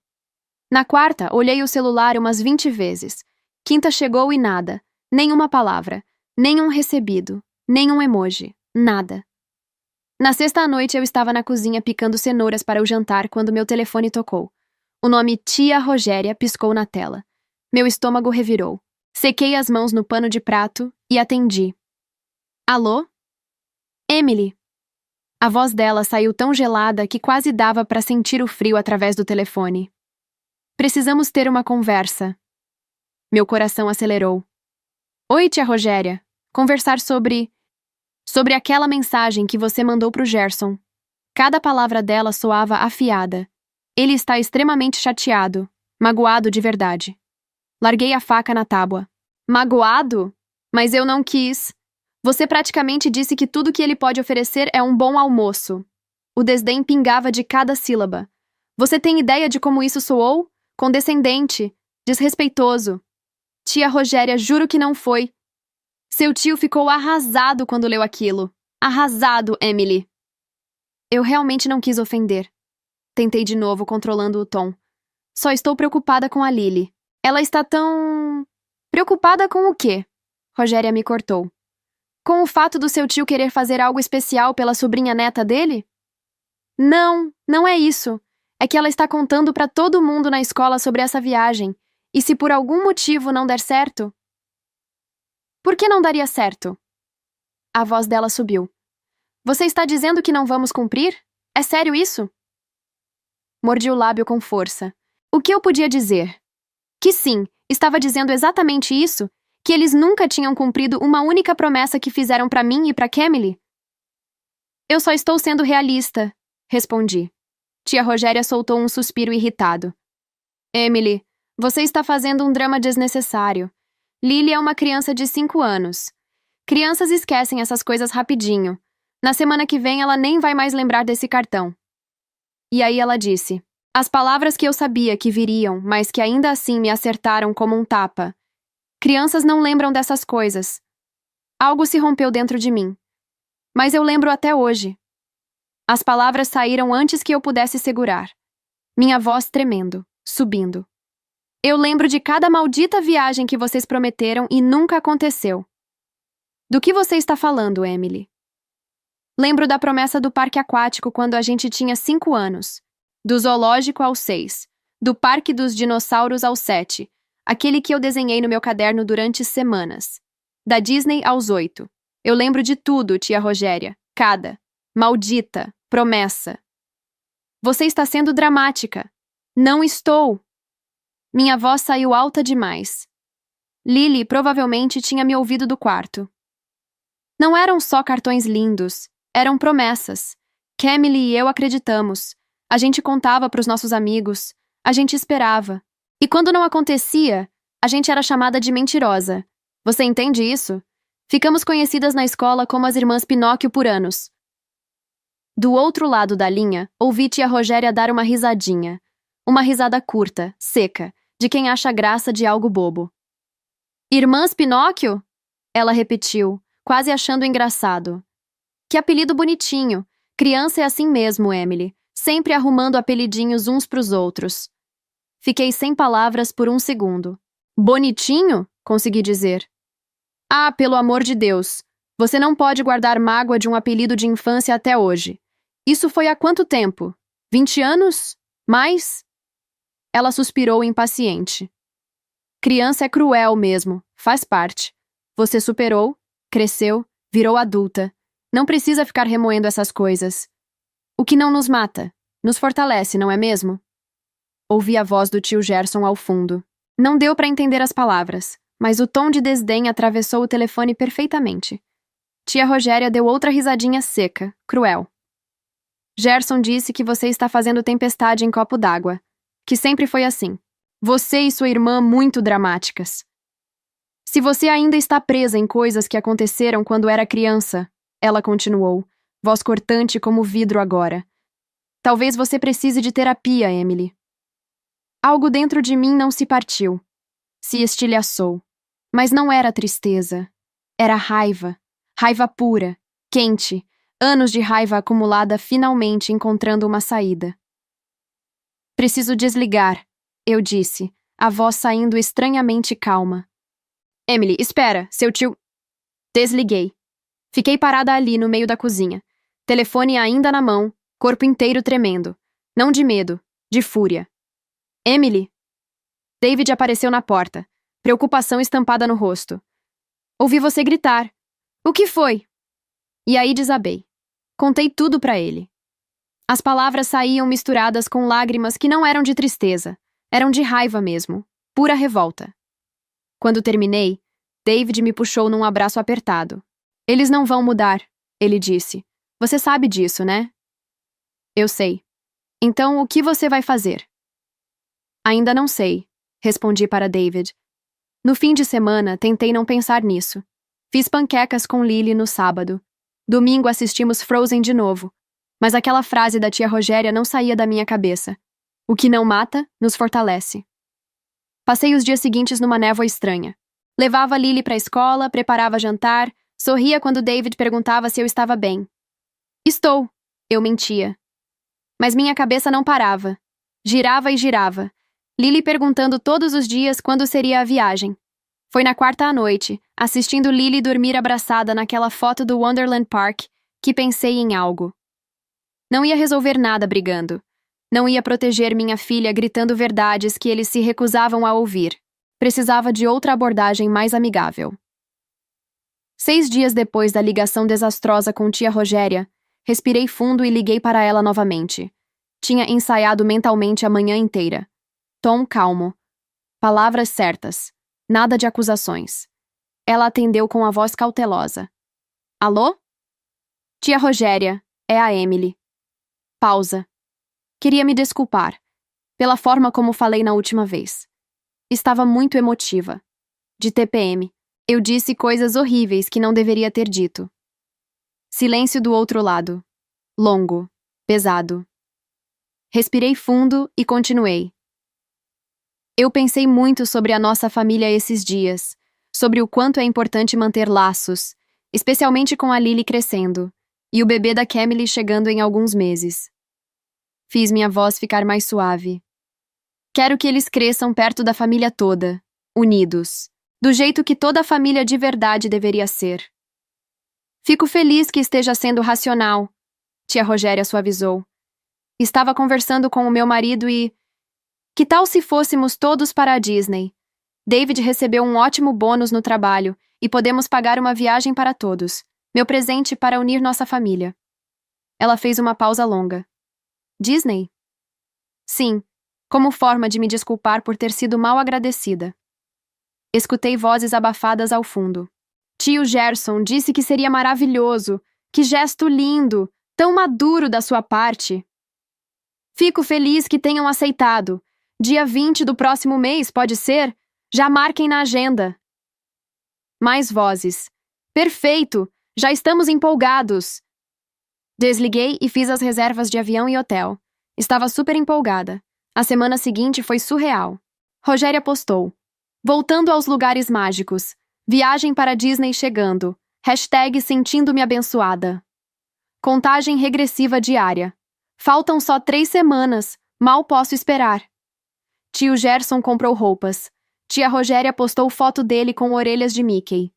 Na quarta, olhei o celular umas 20 vezes. Quinta chegou e nada. Nenhuma palavra. Nenhum recebido. Nenhum emoji. Nada. Na sexta à noite eu estava na cozinha picando cenouras para o jantar quando meu telefone tocou. O nome Tia Rogéria piscou na tela. Meu estômago revirou. Sequei as mãos no pano de prato e atendi. Alô? Emily. A voz dela saiu tão gelada que quase dava para sentir o frio através do telefone. Precisamos ter uma conversa. Meu coração acelerou. Oi, tia Rogéria. Conversar sobre aquela mensagem que você mandou pro Gerson. Cada palavra dela soava afiada. Ele está extremamente chateado, magoado de verdade. Larguei a faca na tábua. Magoado? Mas eu não quis. Você praticamente disse que tudo que ele pode oferecer é um bom almoço. O desdém pingava de cada sílaba. Você tem ideia de como isso soou? Condescendente, desrespeitoso. Tia Rogéria, juro que não foi. Seu tio ficou arrasado quando leu aquilo. Arrasado, Emily. Eu realmente não quis ofender. Tentei de novo, controlando o tom. Só estou preocupada com a Lily. Ela está tão... Preocupada com o quê? Rogéria me cortou. Com o fato do seu tio querer fazer algo especial pela sobrinha neta dele? Não, não é isso. É que ela está contando para todo mundo na escola sobre essa viagem. E se por algum motivo não der certo... Por que não daria certo? A voz dela subiu. Você está dizendo que não vamos cumprir? É sério isso? Mordi o lábio com força. O que eu podia dizer? Que sim, estava dizendo exatamente isso, que eles nunca tinham cumprido uma única promessa que fizeram para mim e para Camille. Eu só estou sendo realista, respondi. Tia Rogéria soltou um suspiro irritado. Emily, você está fazendo um drama desnecessário. Lily é uma criança de 5 anos. Crianças esquecem essas coisas rapidinho. Na semana que vem ela nem vai mais lembrar desse cartão. E aí ela disse, as palavras que eu sabia que viriam, mas que ainda assim me acertaram como um tapa. Crianças não lembram dessas coisas. Algo se rompeu dentro de mim. Mas eu lembro até hoje. As palavras saíram antes que eu pudesse segurar. Minha voz tremendo, subindo. Eu lembro de cada maldita viagem que vocês prometeram e nunca aconteceu. Do que você está falando, Emily? Lembro da promessa do parque aquático quando a gente tinha 5 anos. Do zoológico aos 6. Do parque dos dinossauros aos 7. Aquele que eu desenhei no meu caderno durante semanas. Da Disney aos 8. Eu lembro de tudo, tia Rogéria. Cada. Maldita. Promessa. Você está sendo dramática. Não estou. Minha voz saiu alta demais. Lily provavelmente tinha me ouvido do quarto. Não eram só cartões lindos, eram promessas. Camille e eu acreditamos. A gente contava para os nossos amigos. A gente esperava. E quando não acontecia, a gente era chamada de mentirosa. Você entende isso? Ficamos conhecidas na escola como as irmãs Pinóquio por anos. Do outro lado da linha, ouvi tia Rogéria dar uma risadinha. Uma risada curta, seca, de quem acha graça de algo bobo. Irmãs Pinóquio? Ela repetiu, quase achando engraçado. Que apelido bonitinho. Criança é assim mesmo, Emily. Sempre arrumando apelidinhos uns pros outros. Fiquei sem palavras por um segundo. Bonitinho? Consegui dizer. Ah, pelo amor de Deus. Você não pode guardar mágoa de um apelido de infância até hoje. Isso foi há quanto tempo? 20 anos? Mais? Ela suspirou impaciente. Criança é cruel mesmo, faz parte. Você superou, cresceu, virou adulta. Não precisa ficar remoendo essas coisas. O que não nos mata, nos fortalece, não é mesmo? Ouvi a voz do tio Gerson ao fundo. Não deu para entender as palavras, mas o tom de desdém atravessou o telefone perfeitamente. Tia Rogéria deu outra risadinha seca, cruel. Gerson disse que você está fazendo tempestade em copo d'água. Que sempre foi assim. Você e sua irmã muito dramáticas. Se você ainda está presa em coisas que aconteceram quando era criança, ela continuou, voz cortante como vidro agora. Talvez você precise de terapia, Emily. Algo dentro de mim não se partiu. Se estilhaçou. Mas não era tristeza. Era raiva. Raiva pura, quente. Anos de raiva acumulada finalmente encontrando uma saída. Preciso desligar, eu disse, a voz saindo estranhamente calma. Emily, espera, seu tio... Desliguei. Fiquei parada ali no meio da cozinha. Telefone ainda na mão, corpo inteiro tremendo. Não de medo, de fúria. Emily? David apareceu na porta, preocupação estampada no rosto. Ouvi você gritar. O que foi? E aí desabei. Contei tudo para ele. As palavras saíam misturadas com lágrimas que não eram de tristeza, eram de raiva mesmo, pura revolta. Quando terminei, David me puxou num abraço apertado. Eles não vão mudar, ele disse. Você sabe disso, né? Eu sei. Então, o que você vai fazer? Ainda não sei, respondi para David. No fim de semana, tentei não pensar nisso. Fiz panquecas com Lily no sábado. Domingo assistimos Frozen de novo. Mas aquela frase da tia Rogéria não saía da minha cabeça. O que não mata, nos fortalece. Passei os dias seguintes numa névoa estranha. Levava Lily para a escola, preparava jantar, sorria quando David perguntava se eu estava bem. Estou, eu mentia. Mas minha cabeça não parava. Girava e girava. Lily perguntando todos os dias quando seria a viagem. Foi na quarta à noite, assistindo Lily dormir abraçada naquela foto do Wonderland Park, que pensei em algo. Não ia resolver nada brigando. Não ia proteger minha filha gritando verdades que eles se recusavam a ouvir. Precisava de outra abordagem mais amigável. 6 dias depois da ligação desastrosa com tia Rogéria, respirei fundo e liguei para ela novamente. Tinha ensaiado mentalmente a manhã inteira. Tom calmo. Palavras certas. Nada de acusações. Ela atendeu com a voz cautelosa. Alô? Tia Rogéria, é a Emily. Pausa. Queria me desculpar, pela forma como falei na última vez. Estava muito emotiva. De TPM. Eu disse coisas horríveis que não deveria ter dito. Silêncio do outro lado. Longo. Pesado. Respirei fundo e continuei. Eu pensei muito sobre a nossa família esses dias, sobre o quanto é importante manter laços, especialmente com a Lily crescendo, e o bebê da Camille chegando em alguns meses. Fiz minha voz ficar mais suave. Quero que eles cresçam perto da família toda, unidos, do jeito que toda a família de verdade deveria ser. Fico feliz que esteja sendo racional, tia Rogéria suavizou. Estava conversando com o meu marido e... Que tal se fôssemos todos para a Disney? David recebeu um ótimo bônus no trabalho e podemos pagar uma viagem para todos. Meu presente para unir nossa família. Ela fez uma pausa longa. Disney? Sim, como forma de me desculpar por ter sido mal agradecida. Escutei vozes abafadas ao fundo. Tio Gerson disse que seria maravilhoso. Que gesto lindo! Tão maduro da sua parte! Fico feliz que tenham aceitado. Dia 20 do próximo mês, pode ser? Já marquem na agenda. Mais vozes. Perfeito! Já estamos empolgados! Desliguei e fiz as reservas de avião e hotel. Estava super empolgada. A semana seguinte foi surreal. Rogéria postou. Voltando aos lugares mágicos. Viagem para Disney chegando. Hashtag sentindo-me abençoada. Contagem regressiva diária. Faltam só 3 semanas. Mal posso esperar. Tio Gerson comprou roupas. Tia Rogéria postou foto dele com orelhas de Mickey.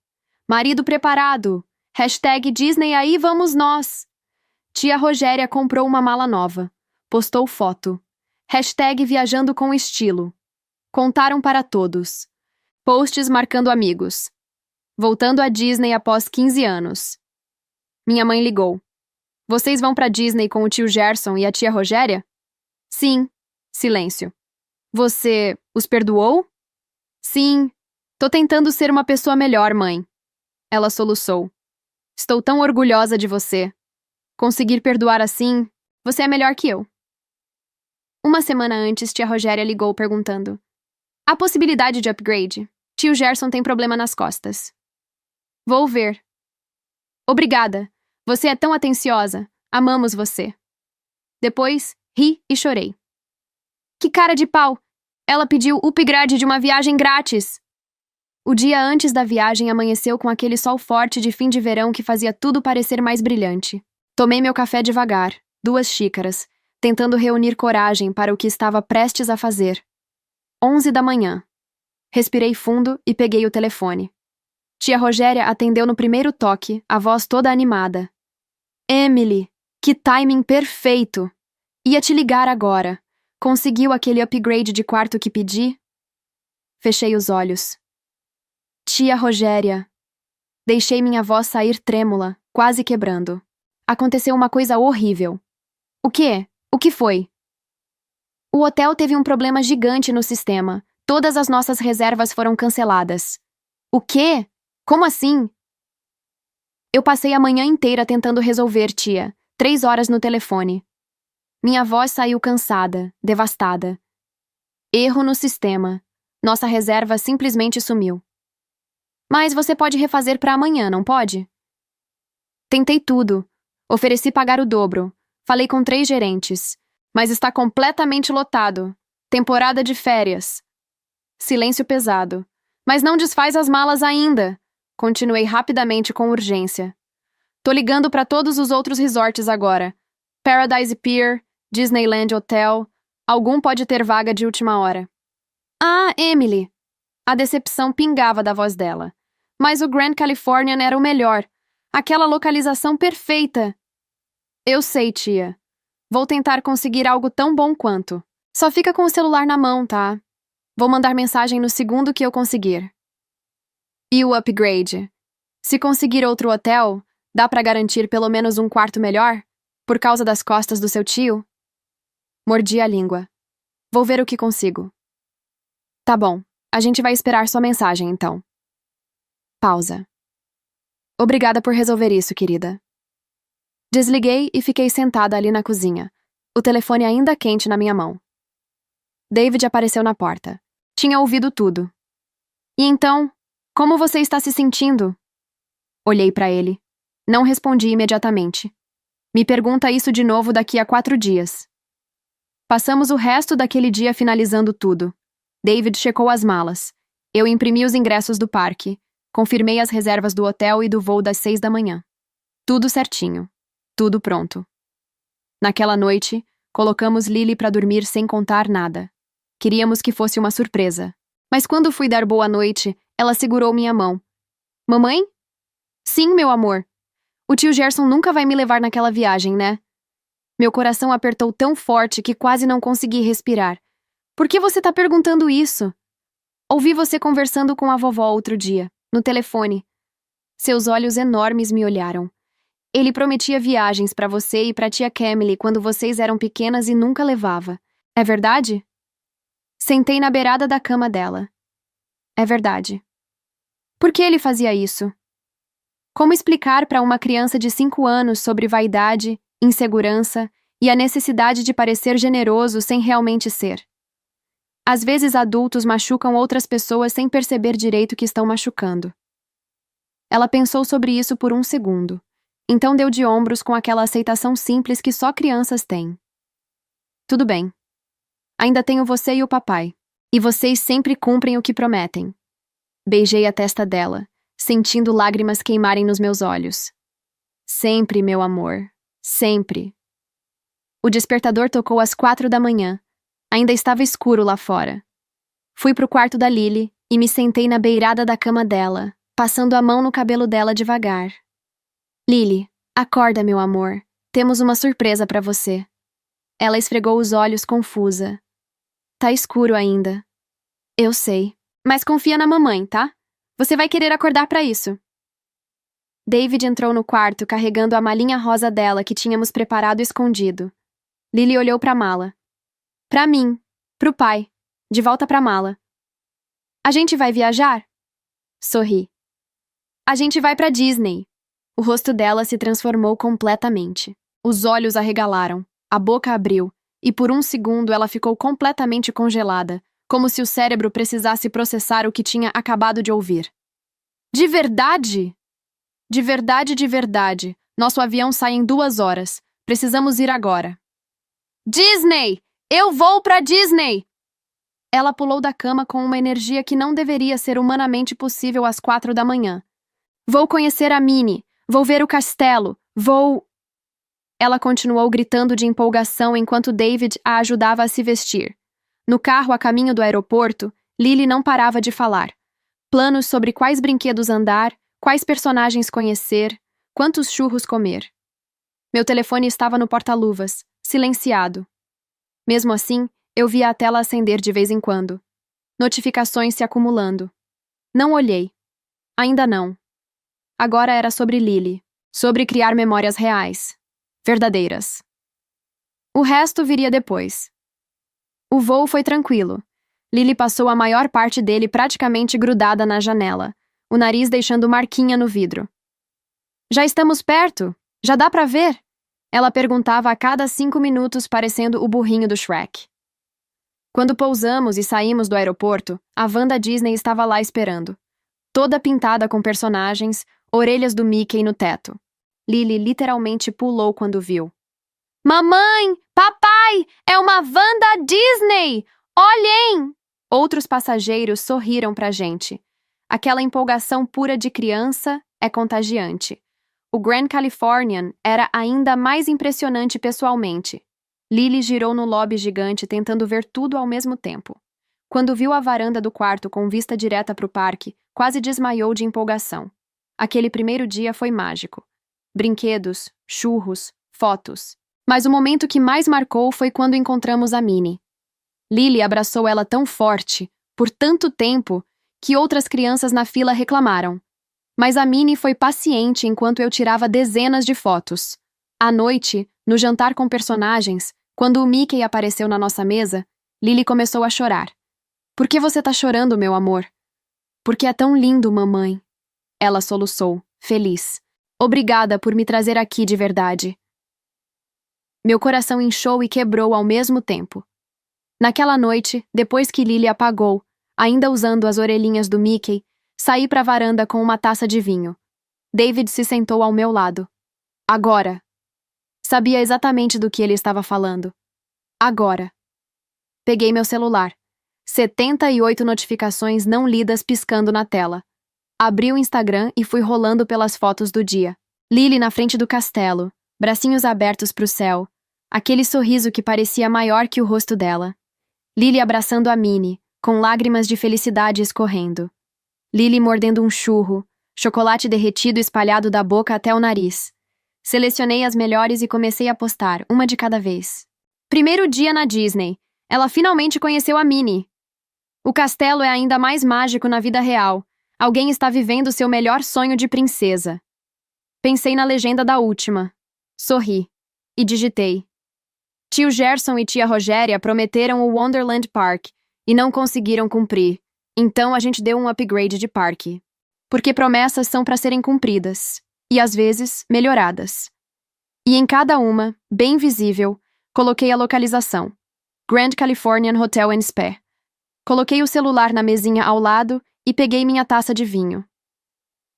Marido preparado. Hashtag Disney aí vamos nós. Tia Rogéria comprou uma mala nova. Postou foto. Hashtag viajando com estilo. Contaram para todos. Posts marcando amigos. Voltando à Disney após 15 anos. Minha mãe ligou. Vocês vão para Disney com o tio Gerson e a tia Rogéria? Sim. Silêncio. Você os perdoou? Sim. Tô tentando ser uma pessoa melhor, mãe. Ela soluçou. Estou tão orgulhosa de você. Conseguir perdoar assim, você é melhor que eu. Uma semana antes, tia Rogéria ligou perguntando. Há possibilidade de upgrade? Tio Gerson tem problema nas costas. Vou ver. Obrigada. Você é tão atenciosa. Amamos você. Depois, ri e chorei. Que cara de pau! Ela pediu upgrade de uma viagem grátis. O dia antes da viagem amanheceu com aquele sol forte de fim de verão que fazia tudo parecer mais brilhante. Tomei meu café devagar, 2 xícaras, tentando reunir coragem para o que estava prestes a fazer. 11 da manhã. Respirei fundo e peguei o telefone. Tia Rogéria atendeu no primeiro toque, a voz toda animada. Emily, que timing perfeito! Ia te ligar agora. Conseguiu aquele upgrade de quarto que pedi? Fechei os olhos. Tia Rogéria. Deixei minha voz sair trêmula, quase quebrando. aconteceu uma coisa horrível. O quê? O que foi? O hotel teve um problema gigante no sistema. Todas as nossas reservas foram canceladas. O quê? Como assim? Eu passei a manhã inteira tentando resolver, tia. 3 horas no telefone. Minha voz saiu cansada, devastada. Erro no sistema. Nossa reserva simplesmente sumiu. Mas você pode refazer para amanhã, não pode? Tentei tudo. Ofereci pagar o dobro. Falei com 3 gerentes. Mas está completamente lotado. Temporada de férias. Silêncio pesado. Mas não desfaz as malas ainda. Continuei rapidamente com urgência. Tô ligando para todos os outros resorts agora. Paradise Pier, Disneyland Hotel. Algum pode ter vaga de última hora. Ah, Emily! A decepção pingava da voz dela. Mas o Grand Californian era o melhor. Aquela localização perfeita. Eu sei, tia. Vou tentar conseguir algo tão bom quanto. Só fica com o celular na mão, tá? Vou mandar mensagem no segundo que eu conseguir. E o upgrade? Se conseguir outro hotel, dá pra garantir pelo menos um quarto melhor? Por causa das costas do seu tio? Mordi a língua. Vou ver o que consigo. Tá bom, a gente vai esperar sua mensagem, então. Pausa. Obrigada por resolver isso, querida. Desliguei e fiquei sentada ali na cozinha, o telefone ainda quente na minha mão. David apareceu na porta. Tinha ouvido tudo. E então, como você está se sentindo? Olhei para ele. Não respondi imediatamente. Me pergunta isso de novo daqui a 4 dias. Passamos o resto daquele dia finalizando tudo. David checou as malas. Eu imprimi os ingressos do parque. Confirmei as reservas do hotel e do voo das 6 da manhã. Tudo certinho. Tudo pronto. Naquela noite, colocamos Lily para dormir sem contar nada. Queríamos que fosse uma surpresa. Mas quando fui dar boa noite, ela segurou minha mão. Mamãe? Sim, meu amor. O tio Gerson nunca vai me levar naquela viagem, né? Meu coração apertou tão forte que quase não consegui respirar. Por que você tá perguntando isso? Ouvi você conversando com a vovó outro dia, no telefone. Seus olhos enormes me olharam. Ele prometia viagens para você e para tia Camille quando vocês eram pequenas e nunca levava. É verdade? Sentei na beirada da cama dela. É verdade. Por que ele fazia isso? Como explicar para uma criança de 5 anos sobre vaidade, insegurança e a necessidade de parecer generoso sem realmente ser? Às vezes adultos machucam outras pessoas sem perceber direito que estão machucando. Ela pensou sobre isso por 1 segundo. Então deu de ombros com aquela aceitação simples que só crianças têm. Tudo bem. Ainda tenho você e o papai. E vocês sempre cumprem o que prometem. Beijei a testa dela, sentindo lágrimas queimarem nos meus olhos. Sempre, meu amor. Sempre. O despertador tocou às 4 da manhã. Ainda estava escuro lá fora. Fui pro quarto da Lily e me sentei na beirada da cama dela, passando a mão no cabelo dela devagar. Lily, acorda, meu amor. Temos uma surpresa para você. Ela esfregou os olhos confusa. Tá escuro ainda. Eu sei. Mas confia na mamãe, tá? Você vai querer acordar para isso. David entrou no quarto carregando a malinha rosa dela que tínhamos preparado escondido. Lily olhou para a mala. Pra mim. Pro pai. De volta pra mala. A gente vai viajar? Sorri. A gente vai pra Disney. O rosto dela se transformou completamente. Os olhos arregalaram, a boca abriu, e por 1 segundo ela ficou completamente congelada, como se o cérebro precisasse processar o que tinha acabado de ouvir. De verdade? De verdade, de verdade. Nosso avião sai em 2 horas. Precisamos ir agora. Disney! Eu vou pra Disney! Ela pulou da cama com uma energia que não deveria ser humanamente possível às 4 da manhã. Vou conhecer a Minnie. Vou ver o castelo. Vou... Ela continuou gritando de empolgação enquanto David a ajudava a se vestir. No carro a caminho do aeroporto, Lily não parava de falar. Planos sobre quais brinquedos andar, quais personagens conhecer, quantos churros comer. Meu telefone estava no porta-luvas, silenciado. Mesmo assim, eu via a tela acender de vez em quando. Notificações se acumulando. Não olhei. Ainda não. Agora era sobre Lily. Sobre criar memórias reais. verdadeiras. O resto viria depois. O voo foi tranquilo. Lily passou a maior parte dele praticamente grudada na janela, o nariz deixando marquinha no vidro. Já estamos perto? Já dá pra ver? Ela perguntava a cada 5 minutos, parecendo o burrinho do Shrek. Quando pousamos e saímos do aeroporto, a van da Disney estava lá esperando. Toda pintada com personagens, orelhas do Mickey no teto. Lily literalmente pulou quando viu. Mamãe! Papai! É uma van da Disney! Olhem! Outros passageiros sorriram pra gente. Aquela empolgação pura de criança é contagiante. O Grand Californian era ainda mais impressionante pessoalmente. Lily girou no lobby gigante tentando ver tudo ao mesmo tempo. Quando viu a varanda do quarto com vista direta para o parque, quase desmaiou de empolgação. Aquele primeiro dia foi mágico. Brinquedos, churros, fotos. Mas o momento que mais marcou foi quando encontramos a Minnie. Lily abraçou ela tão forte, por tanto tempo, que outras crianças na fila reclamaram. Mas a Minnie foi paciente enquanto eu tirava dezenas de fotos. À noite, no jantar com personagens, quando o Mickey apareceu na nossa mesa, Lily começou a chorar. Por que você tá chorando, meu amor? Porque é tão lindo, mamãe. Ela soluçou, feliz. Obrigada por me trazer aqui de verdade. Meu coração inchou e quebrou ao mesmo tempo. Naquela noite, depois que Lily apagou, ainda usando as orelhinhas do Mickey, saí para a varanda com uma taça de vinho. David se sentou ao meu lado. Agora. Sabia exatamente do que ele estava falando. Agora. Peguei meu celular. 78 notificações não lidas piscando na tela. Abri o Instagram e fui rolando pelas fotos do dia. Lily na frente do castelo, bracinhos abertos para o céu, aquele sorriso que parecia maior que o rosto dela. Lily abraçando a Minnie, com lágrimas de felicidade escorrendo. Lily mordendo um churro, chocolate derretido espalhado da boca até o nariz. Selecionei as melhores e comecei a postar, uma de cada vez. Primeiro dia na Disney. Ela finalmente conheceu a Minnie. O castelo é ainda mais mágico na vida real. Alguém está vivendo seu melhor sonho de princesa. Pensei na legenda da última. Sorri. E digitei. Tio Gerson e tia Rogéria prometeram o Wonderland Park e não conseguiram cumprir. Então a gente deu um upgrade de parque. Porque promessas são para serem cumpridas. E às vezes, melhoradas. E em cada uma, bem visível, coloquei a localização. Grand Californian Hotel and Spa. Coloquei o celular na mesinha ao lado e peguei minha taça de vinho.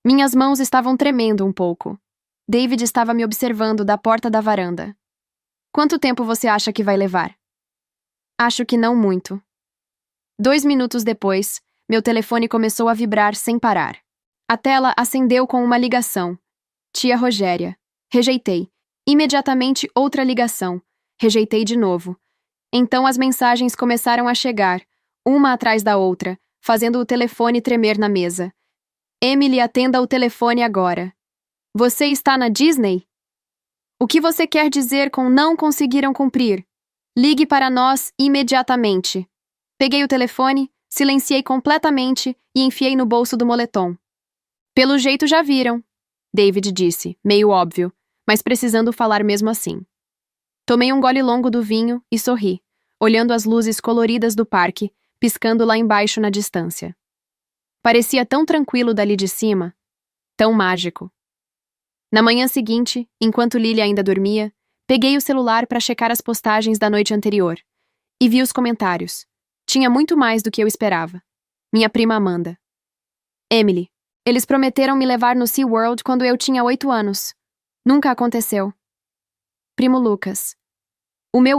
Minhas mãos estavam tremendo um pouco. David estava me observando da porta da varanda. Quanto tempo você acha que vai levar? Acho que não muito. 2 minutos depois, meu telefone começou a vibrar sem parar. A tela acendeu com uma ligação. Tia Rogéria. Rejeitei. Imediatamente outra ligação. Rejeitei de novo. Então as mensagens começaram a chegar, uma atrás da outra, fazendo o telefone tremer na mesa. Emily, atenda o telefone agora. Você está na Disney? O que você quer dizer com não conseguiram cumprir? Ligue para nós imediatamente. Peguei o telefone, silenciei completamente e enfiei no bolso do moletom. Pelo jeito já viram, David disse, meio óbvio, mas precisando falar mesmo assim. Tomei um gole longo do vinho e sorri, olhando as luzes coloridas do parque, piscando lá embaixo na distância. Parecia tão tranquilo dali de cima, tão mágico. Na manhã seguinte, enquanto Lily ainda dormia, peguei o celular para checar as postagens da noite anterior e vi os comentários. Tinha muito mais do que eu esperava. Minha prima Amanda. Emily. Eles prometeram me levar no SeaWorld quando eu tinha 8 anos. Nunca aconteceu. Primo Lucas.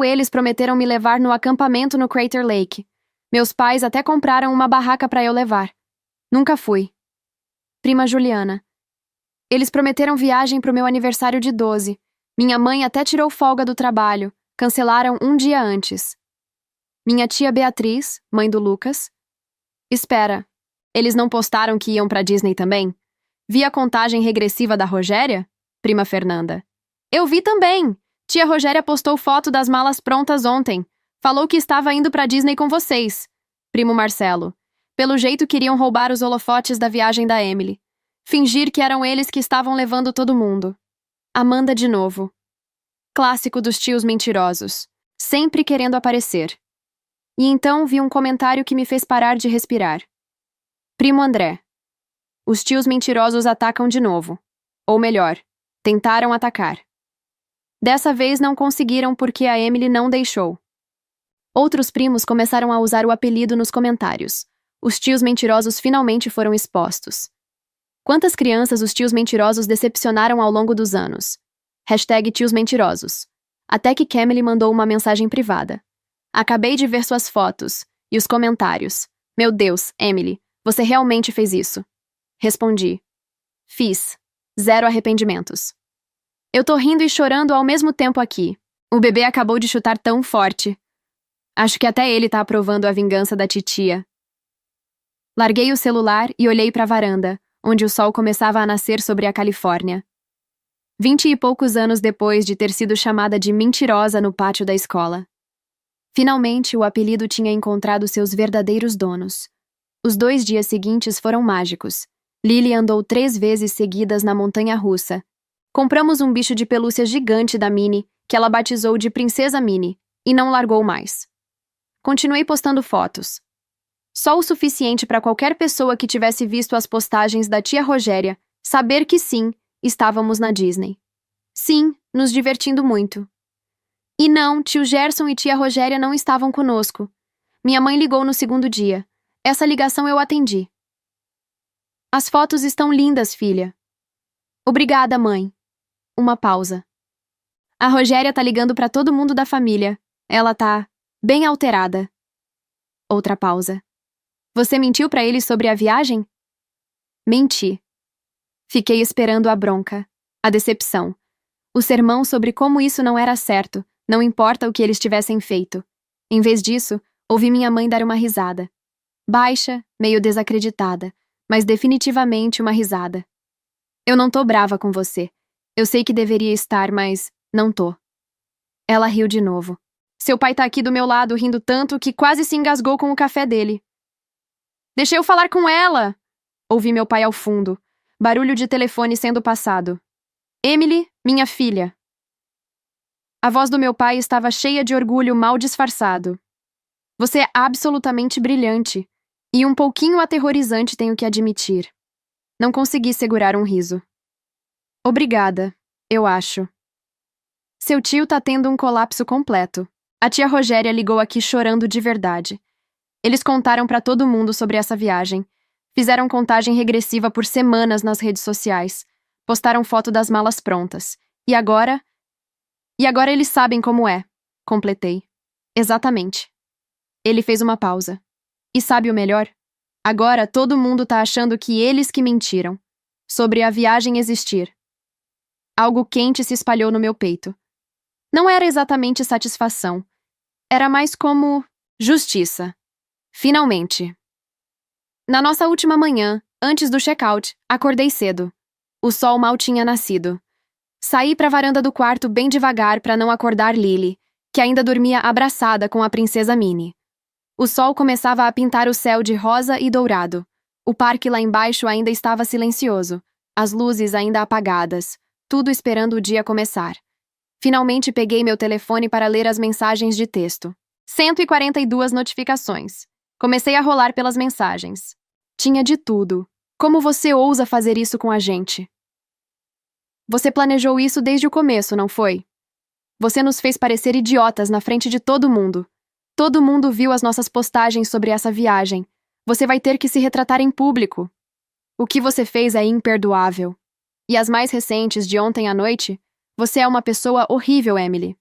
Eles prometeram me levar no acampamento no Crater Lake. Meus pais até compraram uma barraca para eu levar. Nunca fui. Prima Juliana. Eles prometeram viagem pro meu aniversário de 12. Minha mãe até tirou folga do trabalho. Cancelaram um dia antes. Minha tia Beatriz, mãe do Lucas. Espera. Eles não postaram que iam pra Disney também? Vi a contagem regressiva da Rogéria? Prima Fernanda. Eu vi também! Tia Rogéria postou foto das malas prontas ontem. Falou que estava indo pra Disney com vocês. Primo Marcelo. Pelo jeito queriam roubar os holofotes da viagem da Emily. Fingir que eram eles que estavam levando todo mundo. Amanda de novo. Clássico dos tios mentirosos, sempre querendo aparecer. E então vi um comentário que me fez parar de respirar. Primo André. Os tios mentirosos atacam de novo. Ou melhor, tentaram atacar. Dessa vez não conseguiram porque a Emily não deixou. Outros primos começaram a usar o apelido nos comentários. Os tios mentirosos finalmente foram expostos. Quantas crianças os tios mentirosos decepcionaram ao longo dos anos? #tios mentirosos. Até que Camille mandou uma mensagem privada. Acabei de ver suas fotos. E os comentários. Meu Deus, Emily, você realmente fez isso? Respondi. Fiz. 0 arrependimentos. Eu tô rindo e chorando ao mesmo tempo aqui. O bebê acabou de chutar tão forte. Acho que até ele tá aprovando a vingança da titia. Larguei o celular e olhei pra varanda, onde o sol começava a nascer sobre a Califórnia. 20 e poucos anos depois de ter sido chamada de mentirosa no pátio da escola. Finalmente, o apelido tinha encontrado seus verdadeiros donos. Os 2 dias seguintes foram mágicos. Lily andou 3 vezes seguidas na montanha-russa. Compramos um bicho de pelúcia gigante da Minnie, que ela batizou de Princesa Minnie, e não largou mais. Continuei postando fotos. Só o suficiente para qualquer pessoa que tivesse visto as postagens da tia Rogéria saber que sim, estávamos na Disney. Sim, nos divertindo muito. E não, tio Gerson e tia Rogéria não estavam conosco. Minha mãe ligou no segundo dia. Essa ligação eu atendi. As fotos estão lindas, filha. Obrigada, mãe. Uma pausa. A Rogéria tá ligando pra todo mundo da família. Ela tá bem alterada. Outra pausa. Você mentiu pra eles sobre a viagem? Menti. Fiquei esperando a bronca, a decepção. O sermão sobre como isso não era certo, não importa o que eles tivessem feito. Em vez disso, ouvi minha mãe dar uma risada. Baixa, meio desacreditada, mas definitivamente uma risada. Eu não tô brava com você. Eu sei que deveria estar, mas não tô. Ela riu de novo. Seu pai tá aqui do meu lado rindo tanto que quase se engasgou com o café dele. Deixa eu falar com ela! Ouvi meu pai ao fundo. Barulho de telefone sendo passado. Emily, minha filha. A voz do meu pai estava cheia de orgulho mal disfarçado. Você é absolutamente brilhante. E um pouquinho aterrorizante, tenho que admitir. Não consegui segurar um riso. Obrigada, eu acho. Seu tio tá tendo um colapso completo. A tia Rogéria ligou aqui chorando de verdade. Eles contaram pra todo mundo sobre essa viagem. Fizeram contagem regressiva por semanas nas redes sociais. Postaram foto das malas prontas. E agora eles sabem como é. Completei. Exatamente. Ele fez uma pausa. E sabe o melhor? Agora todo mundo tá achando que eles que mentiram. Sobre a viagem existir. Algo quente se espalhou no meu peito. Não era exatamente satisfação. Era mais como justiça. Finalmente. Na nossa última manhã, antes do check-out, acordei cedo. O sol mal tinha nascido. Saí pra varanda do quarto bem devagar para não acordar Lily, que ainda dormia abraçada com a princesa Minnie. O sol começava a pintar o céu de rosa e dourado. O parque lá embaixo ainda estava silencioso, as luzes ainda apagadas, tudo esperando o dia começar. Finalmente peguei meu telefone para ler as mensagens de texto. 142 notificações. Comecei a rolar pelas mensagens. Tinha de tudo. Como você ousa fazer isso com a gente? Você planejou isso desde o começo, não foi? Você nos fez parecer idiotas na frente de todo mundo. Todo mundo viu as nossas postagens sobre essa viagem. Você vai ter que se retratar em público. O que você fez é imperdoável. E as mais recentes, de ontem à noite, você é uma pessoa horrível, Emily.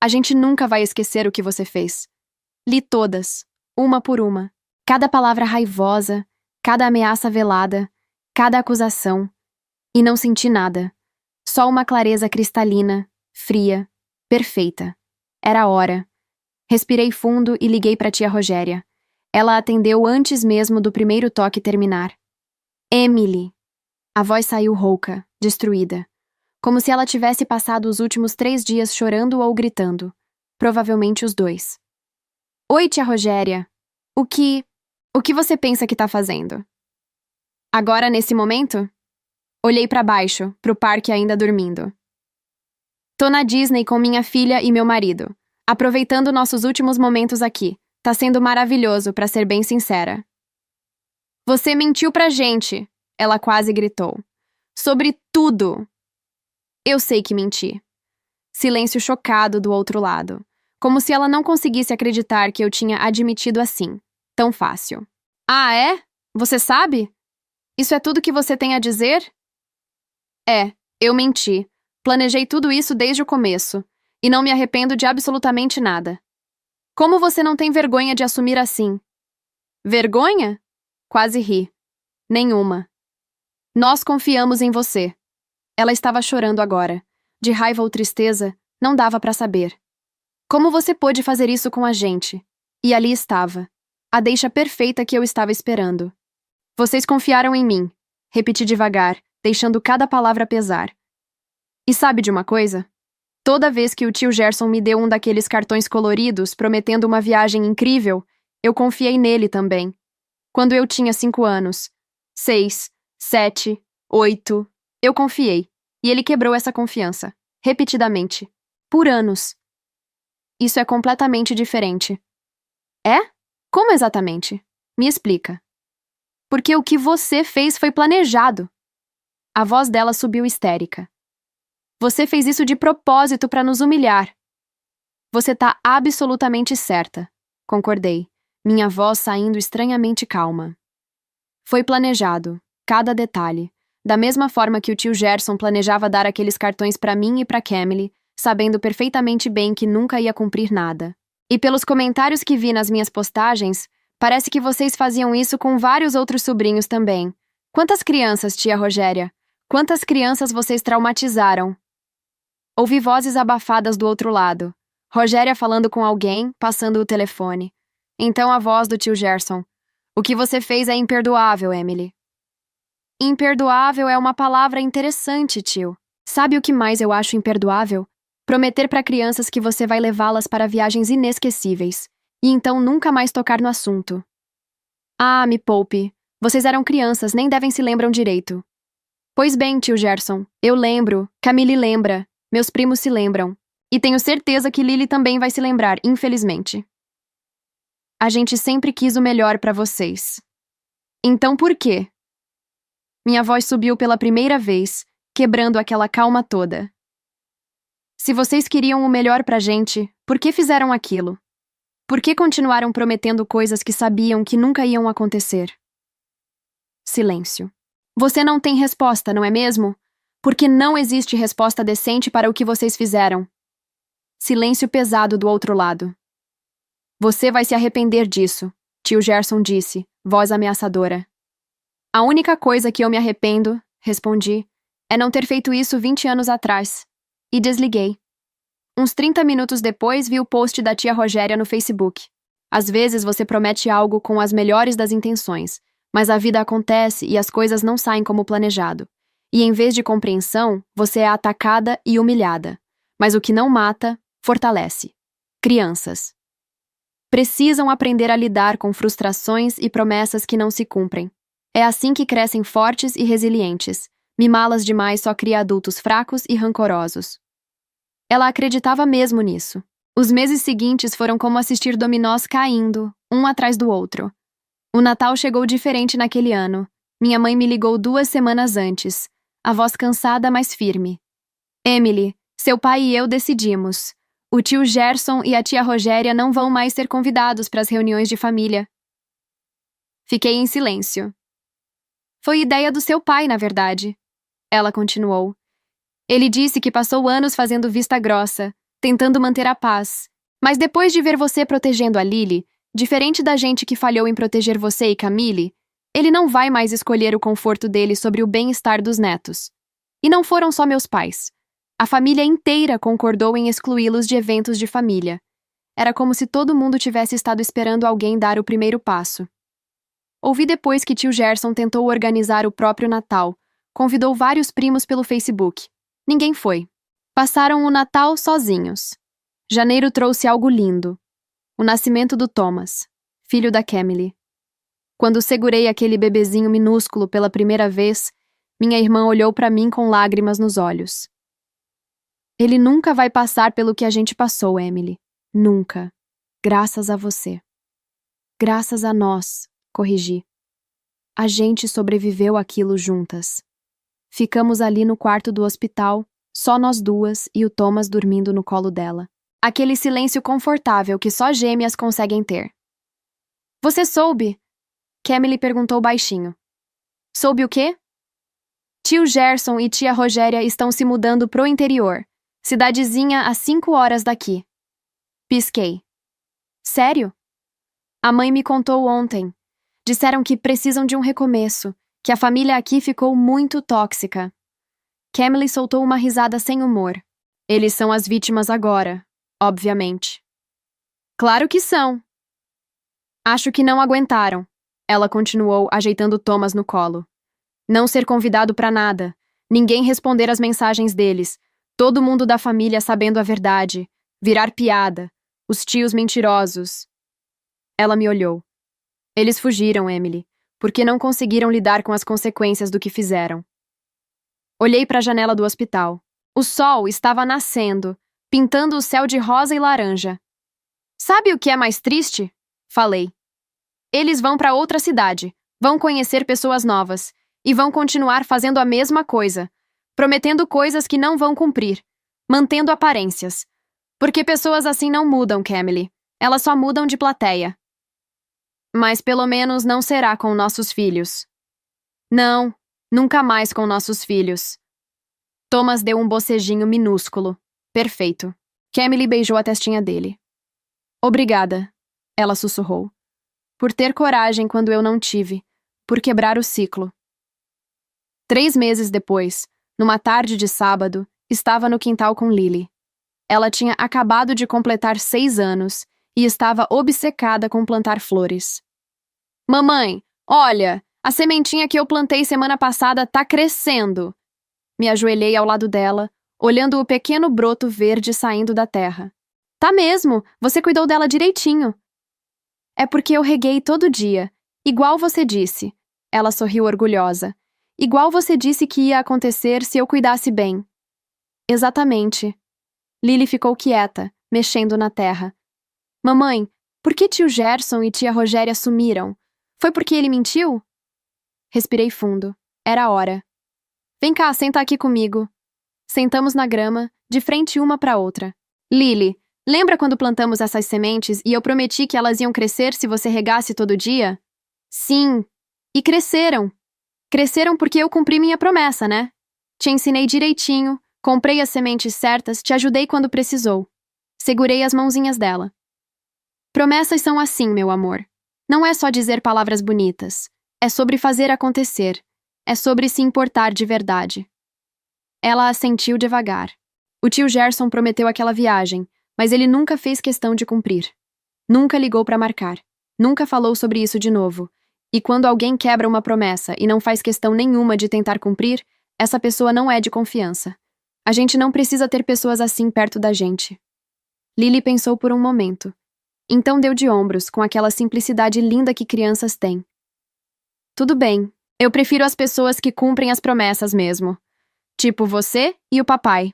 A gente nunca vai esquecer o que você fez. Li todas, uma por uma. Cada palavra raivosa, cada ameaça velada, cada acusação. E não senti nada. Só uma clareza cristalina, fria, perfeita. Era a hora. Respirei fundo e liguei para tia Rogéria. Ela atendeu antes mesmo do primeiro toque terminar. Emily. A voz saiu rouca, destruída. Como se ela tivesse passado os últimos 3 dias chorando ou gritando. Provavelmente os 2. Oi, tia Rogéria. O que você pensa que tá fazendo? Agora, nesse momento? Olhei para baixo, pro parque ainda dormindo. Tô na Disney com minha filha e meu marido, aproveitando nossos últimos momentos aqui. Tá sendo maravilhoso, pra ser bem sincera. Você mentiu pra gente, ela quase gritou. Sobre tudo. Eu sei que menti. Silêncio chocado do outro lado, como se ela não conseguisse acreditar que eu tinha admitido assim, tão fácil. Ah, é? Você sabe? Isso é tudo que você tem a dizer? É, eu menti. Planejei tudo isso desde o começo, e não me arrependo de absolutamente nada. Como você não tem vergonha de assumir assim? Vergonha? Quase ri. Nenhuma. Nós confiamos em você. Ela estava chorando agora. De raiva ou tristeza, não dava para saber. Como você pôde fazer isso com a gente? E ali estava. A deixa perfeita que eu estava esperando. Vocês confiaram em mim. Repeti devagar, deixando cada palavra pesar. E sabe de uma coisa? Toda vez que o tio Gerson me deu um daqueles cartões coloridos prometendo uma viagem incrível, eu confiei nele também. Quando eu tinha 5 anos, 6, 7, 8, eu confiei. E ele quebrou essa confiança, repetidamente, por anos. Isso é completamente diferente. É? Como exatamente? Me explica. Porque o que você fez foi planejado. A voz dela subiu histérica. Você fez isso de propósito para nos humilhar. Você tá absolutamente certa, concordei, minha voz saindo estranhamente calma. Foi planejado, cada detalhe, da mesma forma que o tio Gerson planejava dar aqueles cartões para mim e para Camille, sabendo perfeitamente bem que nunca ia cumprir nada. E pelos comentários que vi nas minhas postagens, parece que vocês faziam isso com vários outros sobrinhos também. Quantas crianças, tia Rogéria? Quantas crianças vocês traumatizaram? Ouvi vozes abafadas do outro lado. Rogéria falando com alguém, passando o telefone. Então a voz do tio Gerson. O que você fez é imperdoável, Emily. Imperdoável é uma palavra interessante, tio. Sabe o que mais eu acho imperdoável? Prometer para crianças que você vai levá-las para viagens inesquecíveis, e então nunca mais tocar no assunto. Ah, me poupe. Vocês eram crianças, nem devem se lembram direito. Pois bem, tio Gerson, eu lembro, Camille lembra, meus primos se lembram. E tenho certeza que Lily também vai se lembrar, infelizmente. A gente sempre quis o melhor para vocês. Então por quê? Minha voz subiu pela primeira vez, quebrando aquela calma toda. Se vocês queriam o melhor pra gente, por que fizeram aquilo? Por que continuaram prometendo coisas que sabiam que nunca iam acontecer? Silêncio. Você não tem resposta, não é mesmo? Porque não existe resposta decente para o que vocês fizeram. Silêncio pesado do outro lado. Você vai se arrepender disso, tio Gerson disse, voz ameaçadora. A única coisa que eu me arrependo, respondi, é não ter feito isso 20 anos atrás. E desliguei. Uns 30 minutos depois vi o post da tia Rogéria no Facebook. Às vezes você promete algo com as melhores das intenções, mas a vida acontece e as coisas não saem como planejado. E em vez de compreensão, você é atacada e humilhada. Mas o que não mata, fortalece. Crianças. Precisam aprender a lidar com frustrações e promessas que não se cumprem. É assim que crescem fortes e resilientes. Mimá-las demais só cria adultos fracos e rancorosos. Ela acreditava mesmo nisso. Os meses seguintes foram como assistir dominós caindo, um atrás do outro. O Natal chegou diferente naquele ano. Minha mãe me ligou 2 semanas antes, a voz cansada, mas firme. Emily, seu pai e eu decidimos. O tio Gerson e a tia Rogéria não vão mais ser convidados para as reuniões de família. Fiquei em silêncio. Foi ideia do seu pai, na verdade. Ela continuou. Ele disse que passou anos fazendo vista grossa, tentando manter a paz. Mas depois de ver você protegendo a Lily, diferente da gente que falhou em proteger você e Camille, ele não vai mais escolher o conforto dele sobre o bem-estar dos netos. E não foram só meus pais. A família inteira concordou em excluí-los de eventos de família. Era como se todo mundo tivesse estado esperando alguém dar o primeiro passo. Ouvi depois que tio Gerson tentou organizar o próprio Natal. Convidou vários primos pelo Facebook. Ninguém foi. Passaram o Natal sozinhos. Janeiro trouxe algo lindo. O nascimento do Thomas, filho da Camille. Quando segurei aquele bebezinho minúsculo pela primeira vez, minha irmã olhou para mim com lágrimas nos olhos. Ele nunca vai passar pelo que a gente passou, Emily. Nunca. Graças a você. Graças a nós, corrigi. A gente sobreviveu àquilo juntas. Ficamos ali no quarto do hospital, só nós duas e o Thomas dormindo no colo dela. Aquele silêncio confortável que só gêmeas conseguem ter. Você soube? Camille perguntou baixinho. Soube o quê? Tio Gerson e tia Rogéria estão se mudando pro interior, cidadezinha a 5 horas daqui. Pisquei. Sério? A mãe me contou ontem. Disseram que precisam de um recomeço, que a família aqui ficou muito tóxica. Camille soltou uma risada sem humor. Eles são as vítimas agora, obviamente. Claro que são. Acho que não aguentaram. Ela continuou, ajeitando Thomas no colo. Não ser convidado pra nada. Ninguém responder às mensagens deles. Todo mundo da família sabendo a verdade. Virar piada. Os tios mentirosos. Ela me olhou. Eles fugiram, Emily, porque não conseguiram lidar com as consequências do que fizeram. Olhei para a janela do hospital. O sol estava nascendo, pintando o céu de rosa e laranja. Sabe o que é mais triste? Falei. Eles vão para outra cidade, vão conhecer pessoas novas e vão continuar fazendo a mesma coisa, prometendo coisas que não vão cumprir, mantendo aparências. Porque pessoas assim não mudam, Camille. Elas só mudam de plateia. Mas pelo menos não será com nossos filhos. Não, nunca mais com nossos filhos. Thomas deu um bocejinho minúsculo. Perfeito. Camille beijou a testinha dele. Obrigada, ela sussurrou. Por ter coragem quando eu não tive. Por quebrar o ciclo. 3 meses depois, numa tarde de sábado, estava no quintal com Lily. Ela tinha acabado de completar 6 anos e estava obcecada com plantar flores. Mamãe, olha, a sementinha que eu plantei semana passada tá crescendo. Me ajoelhei ao lado dela, olhando o pequeno broto verde saindo da terra. Tá mesmo, você cuidou dela direitinho. É porque eu reguei todo dia, igual você disse. Ela sorriu orgulhosa. Igual você disse que ia acontecer se eu cuidasse bem. Exatamente. Lily ficou quieta, mexendo na terra. Mamãe, por que tio Gerson e tia Rogéria sumiram? Foi porque ele mentiu? Respirei fundo. Era a hora. Vem cá, senta aqui comigo. Sentamos na grama, de frente uma para outra. Lily, lembra quando plantamos essas sementes e eu prometi que elas iam crescer se você regasse todo dia? Sim. E cresceram. Cresceram porque eu cumpri minha promessa, né? Te ensinei direitinho, comprei as sementes certas, te ajudei quando precisou. Segurei as mãozinhas dela. Promessas são assim, meu amor. Não é só dizer palavras bonitas. É sobre fazer acontecer. É sobre se importar de verdade. Ela assentiu devagar. O tio Gerson prometeu aquela viagem, mas ele nunca fez questão de cumprir. Nunca ligou para marcar. Nunca falou sobre isso de novo. E quando alguém quebra uma promessa e não faz questão nenhuma de tentar cumprir, essa pessoa não é de confiança. A gente não precisa ter pessoas assim perto da gente. Lily pensou por um momento. Então deu de ombros, com aquela simplicidade linda que crianças têm. Tudo bem, eu prefiro as pessoas que cumprem as promessas mesmo. Tipo você e o papai.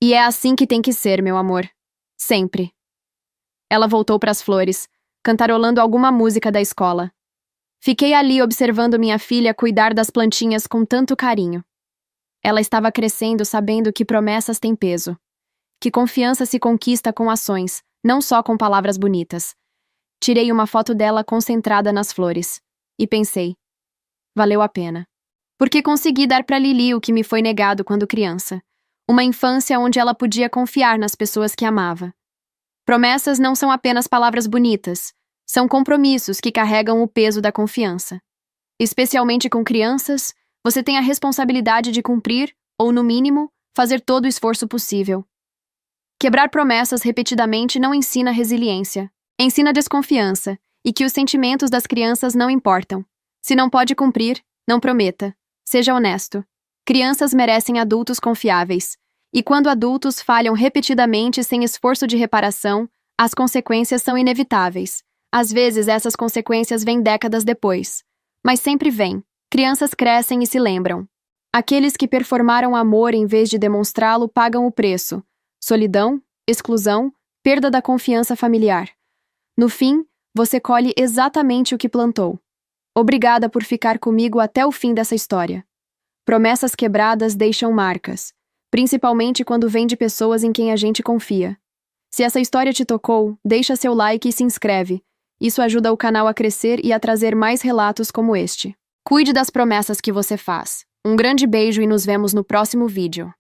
E é assim que tem que ser, meu amor. Sempre. Ela voltou para as flores, cantarolando alguma música da escola. Fiquei ali observando minha filha cuidar das plantinhas com tanto carinho. Ela estava crescendo sabendo que promessas têm peso. Que confiança se conquista com ações, não só com palavras bonitas. Tirei uma foto dela concentrada nas flores. E pensei, valeu a pena. Porque consegui dar para Lily o que me foi negado quando criança. Uma infância onde ela podia confiar nas pessoas que amava. Promessas não são apenas palavras bonitas, são compromissos que carregam o peso da confiança. Especialmente com crianças, você tem a responsabilidade de cumprir, ou no mínimo, fazer todo o esforço possível. Quebrar promessas repetidamente não ensina resiliência, ensina desconfiança, e que os sentimentos das crianças não importam. Se não pode cumprir, não prometa. Seja honesto. Crianças merecem adultos confiáveis. E quando adultos falham repetidamente sem esforço de reparação, as consequências são inevitáveis. Às vezes essas consequências vêm décadas depois. Mas sempre vêm. Crianças crescem e se lembram. Aqueles que performaram amor em vez de demonstrá-lo pagam o preço: solidão, exclusão, perda da confiança familiar. No fim, você colhe exatamente o que plantou. Obrigada por ficar comigo até o fim dessa história. Promessas quebradas deixam marcas, principalmente quando vem de pessoas em quem a gente confia. Se essa história te tocou, deixa seu like e se inscreve. Isso ajuda o canal a crescer e a trazer mais relatos como este. Cuide das promessas que você faz. Um grande beijo e nos vemos no próximo vídeo.